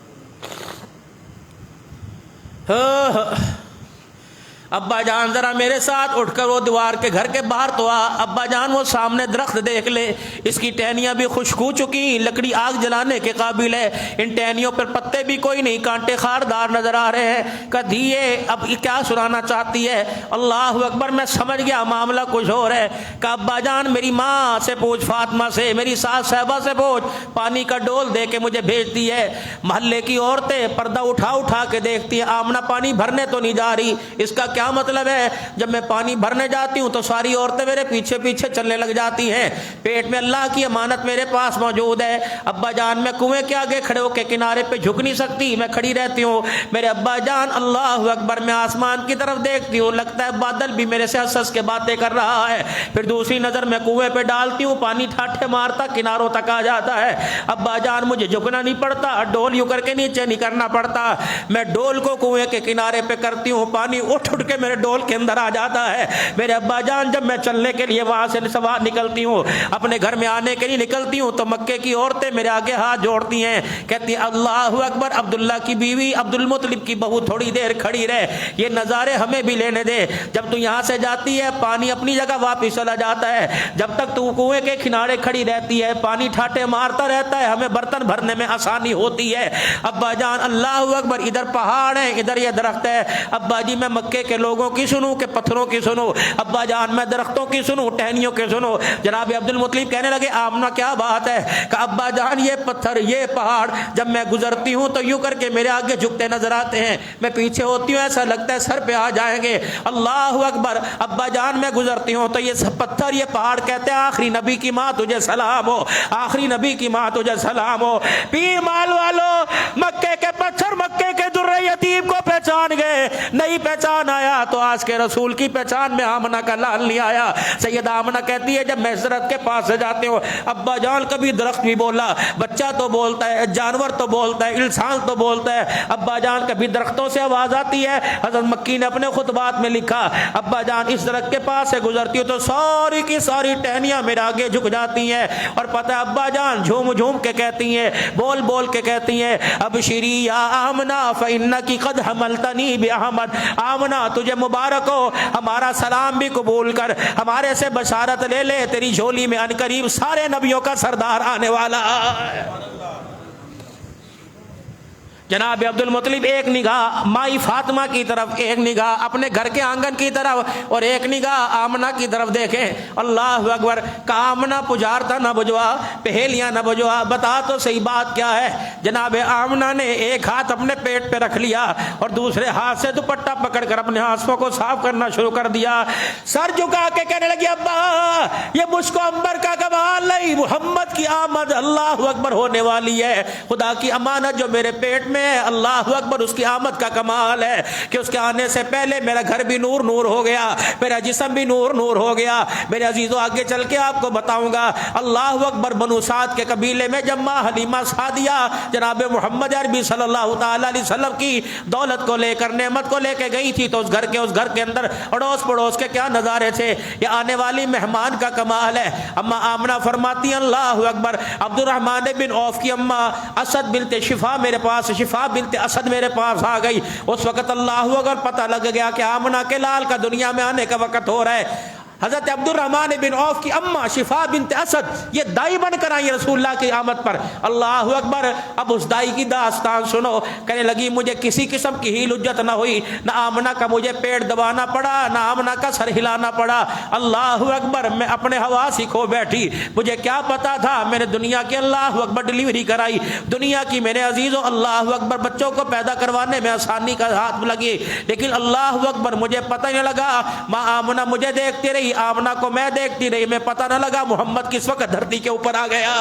ابا جان ذرا میرے ساتھ اٹھ کر وہ دیوار کے گھر کے باہر تو آ. ابا جان وہ سامنے درخت دیکھ لے, اس کی ٹہنیاں بھی خشک ہو چکی, لکڑی آگ جلانے کے قابل ہے, ان ٹہنیوں پر پتے بھی کوئی نہیں, کانٹے خاردار نظر آ رہے ہیں. کہتی ہے اب کیا سنانا چاہتی ہے؟ اللہ اکبر. میں سمجھ گیا معاملہ کچھ اور ہے. کہ ابا جان میری ماں سے پوچھ, فاطمہ سے, میری ساس صاحبہ سے پوچھ, پانی کا ڈول دے کے مجھے بھیجتی ہے. محلے کی عورتیں پردہ اٹھا کے دیکھتی ہیں, آمنہ پانی بھرنے تو نہیں جا رہی. اس کا کیا مطلب ہے؟ جب میں پانی بھرنے جاتی ہوں تو ساری عورتیں میرے پیچھے پیچھے چلنے لگ جاتی ہیں. پیٹ میں اللہ کی امانت میرے پاس موجود ہے. ابا جان میں کنویں کے آگے کھڑے ہو کے کنارے پہ جھک نہیں سکتی, میں کھڑی رہتی ہوں. میرے ابا جان اللہ اکبر. میں آسمان کی طرف دیکھتی ہوں, لگتا ہے بادل بھی میرے سے ہنس ہنس کے باتیں کر رہا ہے. پھر دوسری نظر میں کنویں پہ ڈالتی ہوں, پانی ٹھاٹھے مارتا کناروں تک آ جاتا ہے. ابا جان مجھے جھکنا نہیں پڑتا, ڈول یوں کر کے نیچے نہیں کرنا پڑتا, میں ڈول کو کنویں کے کنارے پہ کرتی ہوں, پانی اٹھ کے میرے ڈول کے اندر آ جاتا ہے. میرے ابا جان جب میں چلنے کے لیے وہاں سے سوار نکلتی ہوں, اپنے گھر میں آنے کے لیے نکلتی ہوں, تو مکے کی عورتیں میرے آگے ہاتھ جوڑتی ہیں, کہتی ہیں اللہ اکبر. عبداللہ کی بیوی عبد المطلب کی بہو تھوڑی دیر کھڑی رہے, یہ نظارے ہمیں بھی لینے دے. جب تو یہاں سے جاتی ہے پانی اپنی جگہ واپس چلا جاتا ہے, جب تک تو کنویں کے کنارے کھڑی رہتی ہے پانی ٹھاٹے مارتا رہتا ہے, ہمیں برتن بھرنے میں آسانی ہوتی ہے. ابا جان اللہ اکبر. ادھر پہاڑ ہے, ادھر یہ درخت ہے. ابا جی میں مکے کے لوگوں کی سنوں کہ پتھروں کی سنوں؟ ابا جان میں درختوں کی سنوں, ٹہنیوں کی سنوں؟ جناب عبد المطلب کہنے لگے آمنہ کیا بات ہے؟ کہ ابا جان یہ پتھر, یہ پہاڑ جب میں گزرتی ہوں تو یوں کر کے میرے آگے جھکتے نظر آتے ہیں, میں پیچھے ہوتی ہوں ایسا لگتا ہے سر پہ آ جائیں گے. اللہ اکبر. ابا جان میں گزرتی ہوں تو یہ پتھر, یہ پہاڑ کہتے ہیں آخری نبی کی ماں تجھے سلام ہو, آخری نبی کی ماں تجھے سلام ہو. پیر مال والو, مکے کے پتھر, مکے کے در یتیم کو پہچان پہچان گئے. نہیں پہچان آیا تو آج کے رسول کی پہچان میں آمنہ کا لال نہیں آیا. سیدہ آمنہ کہتی ہے جب میں حضرت کے پاس سے جاتے ہو ابا جان کبھی درخت بھی بولا, بچہ تو بولتا ہے, جانور تو بولتا ہے, انسان تو بولتا ہے, ابا جان کبھی درختوں سے آواز آتی ہے. حضرت مکی نے اپنے خطبات میں لکھا ابا جان اس درخت کے پاس سے گزرتی ہو تو ساری کی ساری ٹہنیاں میرے آگے جھک جاتی ہیں, اور پتہ ابا جان جھوم جھوم کے کہتی ہیں, بول بول کے کہتی ہیں ابشری یا آمنہ فإنکی قد حملتنی بأحمد. آمنہ تجھے مبارک ہو, ہمارا سلام بھی قبول کر, ہمارے سے بشارت لے لے, تیری جھولی میں ان قریب سارے نبیوں کا سردار آنے والا ہے. جناب عبد المطلب ایک نگاہ مائی فاطمہ کی طرف, ایک نگاہ اپنے گھر کے آنگن کی طرف, اور ایک نگاہ آمنہ کی طرف دیکھیں. اللہ اکبر. کہ آمنہ پجارتا نہ بجوا, پہیلیاں نہ بجوا, بتا تو صحیح بات کیا ہے. جناب آمنہ نے ایک ہاتھ اپنے پیٹ پہ رکھ لیا اور دوسرے ہاتھ سے دوپٹہ پکڑ کر اپنے آنسوں کو صاف کرنا شروع کر دیا. سر جھکا کے کہنے لگی ابا یہ مجھ کو امبر کا کمال نہیں, محمد کی آمد اللہ اکبر ہونے والی ہے. خدا کی امانت جو میرے پیٹ میں, اللہ اکبر, اس کی آمد کا کمال ہے کہ اس کے آنے سے پہلے میرا گھر بھی نور نور ہو گیا, میرا جسم بھی نور نور ہو گیا. میرے عزیزوں آگے چل کے آپ کو بتاؤں گا. اللہ اکبر. بنو سعد کے قبیلے میں جب ماں حلیمہ سعدیہ جناب محمد عربی صلی اللہ تعالی علیہ وسلم کی دولت کو لے کر, نعمت کو لے کے گئی تھی تو اس گھر کے اندر اڑوس پڑوس کے کیا نظارے تھے. یہ آنے والی مہمان کا کمال ہے. اما آمنہ فرماتی ہیں اللہ اکبر, عبد الرحمن بن عوف کی اماں اسد بنت شفا میرے پاس, شفا بنت اسد میرے پاس آ گئی. اس وقت اللہ اگر پتہ لگ گیا کہ آمنہ کے لال کا دنیا میں آنے کا وقت ہو رہا ہے. حضرت عبد الرحمن بن عوف کی اماں شفا بنت اسد یہ دائی بن کر آئی رسول اللہ کی آمد پر. اللہ اکبر. اب اس دائی کی داستان سنو. کہنے لگی مجھے کسی قسم کی ہیل حجت نہ ہوئی, نہ آمنہ کا مجھے پیٹ دبانا پڑا, نہ آمنہ کا سر ہلانا پڑا. اللہ اکبر. میں اپنے حواس ہی کھو بیٹھی. مجھے کیا پتا تھا, میں نے دنیا کی اللہ اکبر ڈلیوری کرائی. دنیا کی میرے عزیزوں اللہ اکبر بچوں کو پیدا کروانے میں آسانی کا ہاتھ لگی, لیکن اللہ اکبر مجھے پتہ نہیں لگا. ماں آمنہ مجھے دیکھتی رہی, آمنہ کو میں دیکھتی رہی, میں پتہ نہ لگا محمد کس وقت دھرتی کے اوپر آ گیا.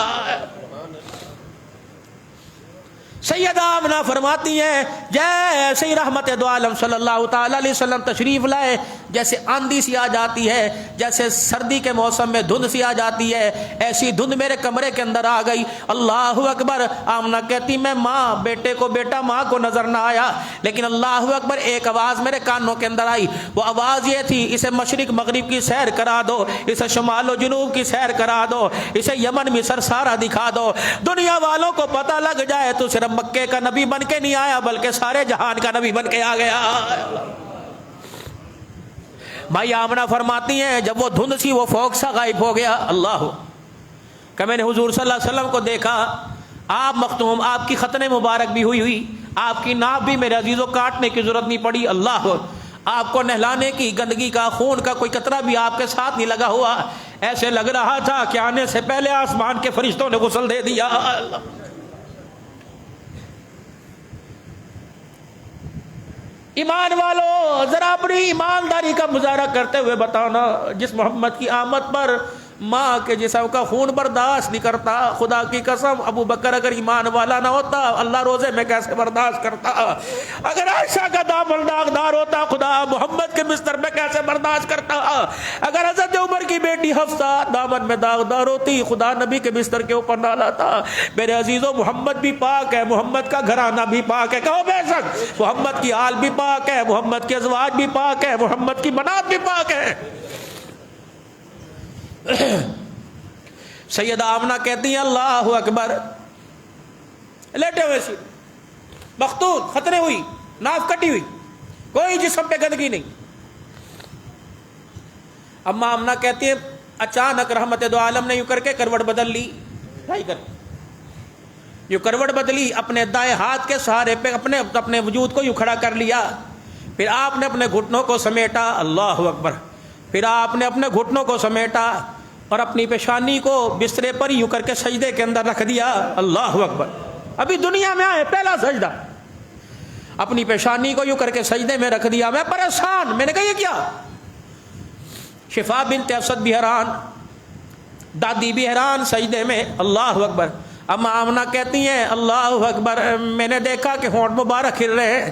سیدہ آمنہ فرماتی ہیں جیسے ہی رحمت دو عالم صلی اللہ تعالی علیہ وسلم تشریف لائے, جیسے آندھی سی آ جاتی ہے, جیسے سردی کے موسم میں دھند سی آ جاتی ہے, ایسی دھند میرے کمرے کے اندر آ گئی. اللہ اکبر. آمنہ کہتی میں ماں بیٹے کو, بیٹا ماں کو نظر نہ آیا, لیکن اللہ اکبر ایک آواز میرے کانوں کے اندر آئی. وہ آواز یہ تھی اسے مشرق مغرب کی سیر کرا دو, اسے شمال و جنوب کی سیر کرا دو, اسے یمن مصر سارا دکھا دو. دنیا والوں کو پتہ لگ جائے تو صرف مکے کا نبی بن کے نہیں آیا بلکہ سارے جہان کا نبی بن کے آ گیا. بھائی آمنہ فرماتی ہیں جب وہ دھند سی وہ فوگ سا غائب ہو گیا. اللہ کہ میں نے حضور صلی اللہ علیہ وسلم کو دیکھا, آپ مختوم, آپ کی ختن مبارک بھی ہوئی, آپ کی ناف بھی میرے عزیزوں کاٹنے کی ضرورت نہیں پڑی. اللہ آپ کو نہلانے کی گندگی کا, خون کا کوئی قطرہ بھی آپ کے ساتھ نہیں لگا ہوا. ایسے لگ رہا تھا کہ آنے سے پہلے آسمان کے فرشتوں نے غسل دے دیا. ایمان والو ذرا اپنی ایمانداری کا مظاہرہ کرتے ہوئے بتانا, جس محمد کی آمد پر ماں کے جسم کا خون برداشت نہیں کرتا. خدا کی قسم ابو بکر اگر ایمان والا نہ ہوتا اللہ روزے میں کیسے برداشت کرتا. اگر عائشہ کا دامن داغدار ہوتا خدا محمد کے بستر میں کیسے برداشت کرتا. اگر حضرت عمر کی بیٹی حفصہ دامن میں داغدار ہوتی خدا نبی کے بستر کے اوپر نہ لاتا. میرے عزیزوں محمد بھی پاک ہے, محمد کا گھرانہ بھی پاک ہے, کہو بے شک محمد کی آل بھی پاک ہے, محمد کے ازواج بھی پاک ہے, محمد کی بنات بھی پاک ہے. سیدہ آمنہ کہتی ہیں اللہ اکبر, لیٹے ہوئے سی, مختون, ختنے ہوئی, ناف کٹی ہوئی, کوئی جسم پہ گندگی نہیں. اما آمنہ کہتی ہیں اچانک رحمت دو عالم نے یوں کر کے کروٹ بدل لی, یوں کروٹ بدلی, اپنے دائیں ہاتھ کے سہارے پہ اپنے وجود کو یوں کھڑا کر لیا. پھر آپ نے اپنے گھٹنوں کو سمیٹا. اللہ اکبر. پھر آپ نے اپنے گھٹنوں کو سمیٹا اور اپنی پیشانی کو بسترے پر یوں کر کے سجدے کے اندر رکھ دیا. اللہ اکبر. ابھی دنیا میں آئے پہلا سجدہ, اپنی پیشانی کو یوں کر کے سجدے میں رکھ دیا. میں پریشان, میں نے کہا یہ کیا. شفا بنت اسد بھی حیران, دادی بھی حیران سجدے میں. اللہ اکبر. اما آمنہ کہتی ہیں اللہ اکبر, میں نے دیکھا کہ ہونٹ مبارک ہل رہے ہیں,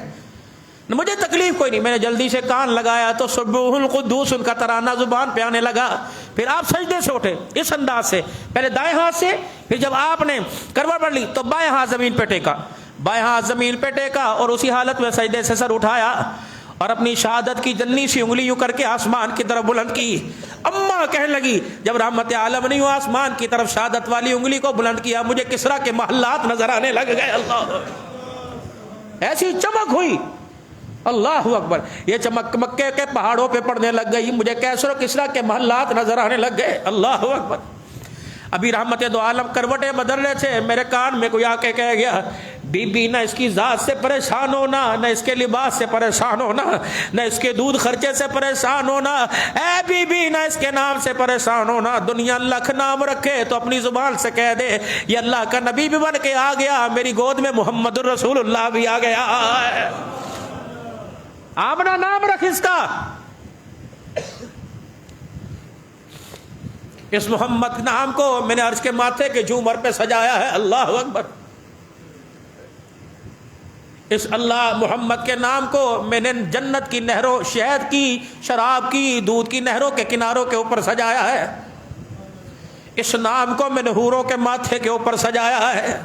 مجھے تکلیف کوئی نہیں. میں نے جلدی سے کان لگایا تو سبوح القدوس ان کا ترانہ زبان پہ آنے لگا. پھر آپ سجدے سے اٹھے اس انداز سے, پہلے دائیں ہاتھ سے, پھر جب آپ نے کروٹ پڑھ لی تو بائیں ہاتھ زمین پہ ٹیکا, بائیں ہاتھ زمین پہ ٹیکا اور اسی حالت میں سجدے سے سر اٹھایا اور اپنی شہادت کی جنی سی انگلی یوں کر کے آسمان کی طرف بلند کی. اما کہنے لگی جب رحمت عالم نے یوں آسمان کی طرف شہادت والی انگلی کو بلند کیا, مجھے کسرا کے محلات نظر آنے لگ گئے. اللہ, ایسی چمک ہوئی, اللہ اکبر. یہ چمک مکے کے پہاڑوں پہ پڑنے لگ گئی, مجھے کیسر و کسرا کے محلات نظر آنے لگ گئے. اللہ اکبر. ابھی رحمت دو عالم کروٹیں بدل رہے تھے, میرے کان میں کوئی آ کے کہہ گیا, بی بی نہ اس کی ذات سے پریشان ہونا, نہ اس کے لباس سے پریشان ہونا, نہ اس کے دودھ خرچے سے پریشان ہونا. اے بی بی نہ اس کے نام سے پریشان ہونا. دنیا لکھ نام رکھے تو اپنی زبان سے کہہ دے یہ اللہ کا نبی بھی بن کے آ گیا, میری گود میں محمد الرسول اللہ بھی آ گیا. آمنہ نام رکھ اس کا, اس محمد نام کو میں نے عرش کے ماتھے کے جھومر پہ سجایا ہے. اللہ اکبر. اس اللہ محمد کے نام کو میں نے جنت کی نہروں, شہد کی, شراب کی, دودھ کی نہروں کے کناروں کے اوپر سجایا ہے. اس نام کو میں نے حوروں کے ماتھے کے اوپر سجایا ہے.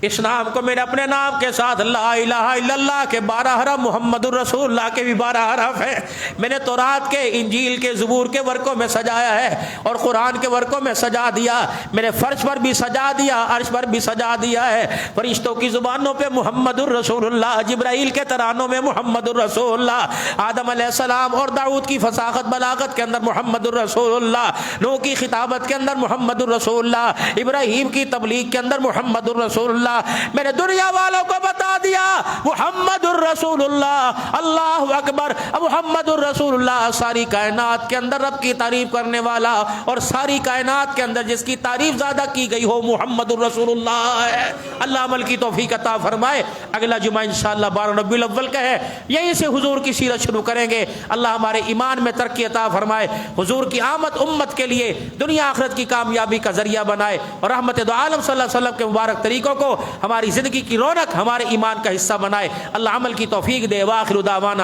اس نام کو میرے اپنے نام کے ساتھ لا الہ الا اللہ کے 12 حرف, محمد الرسول اللہ کے بھی 12 حرف ہیں. میں نے تورات کے, انجیل کے, زبور کے ورقوں میں سجایا ہے اور قرآن کے ورقوں میں سجا دیا. میرے فرش پر بھی سجا دیا, عرش پر بھی سجا دیا ہے. فرشتوں کی زبانوں پہ محمد الرسول اللہ, جبرائیل کے ترانوں میں محمد الرسول اللہ, آدم علیہ السلام اور داؤد کی فصاحت بلاغت کے اندر محمد الرسول اللہ, نوح کی خطابت کے اندر محمد الرسول اللہ, ابراہیم کی تبلیغ کے اندر محمد الرسول اللہ. میں نے دنیا والوں کو بتا دیا محمد الرسول اللہ. اللہ اکبر. محمد الرسول اللہ ساری کائنات کے اندر رب کی تعریف کرنے والا, اور ساری کائنات کے اندر جس کی تعریف زیادہ کی گئی ہو محمد الرسول اللہ ہے. اللہ عمل کی توفیق عطا فرمائے. اگلا جمعہ انشاءاللہ 12 ربیع الاول کا ہے, یہیں سے حضور کی سیرت شروع کریں گے. اللہ ہمارے ایمان میں ترقی عطا فرمائے. حضور کی آمد امت کے لیے دنیا آخرت کی کامیابی کا ذریعہ بنائے, اور رحمت دو عالم صلی اللہ علیہ وسلم کے مبارک طریقوں کو ہماری زندگی کی رونق, ہمارے ایمان کا حصہ بنائے. اللہ عمل کی توفیق دے. واخر دعوانا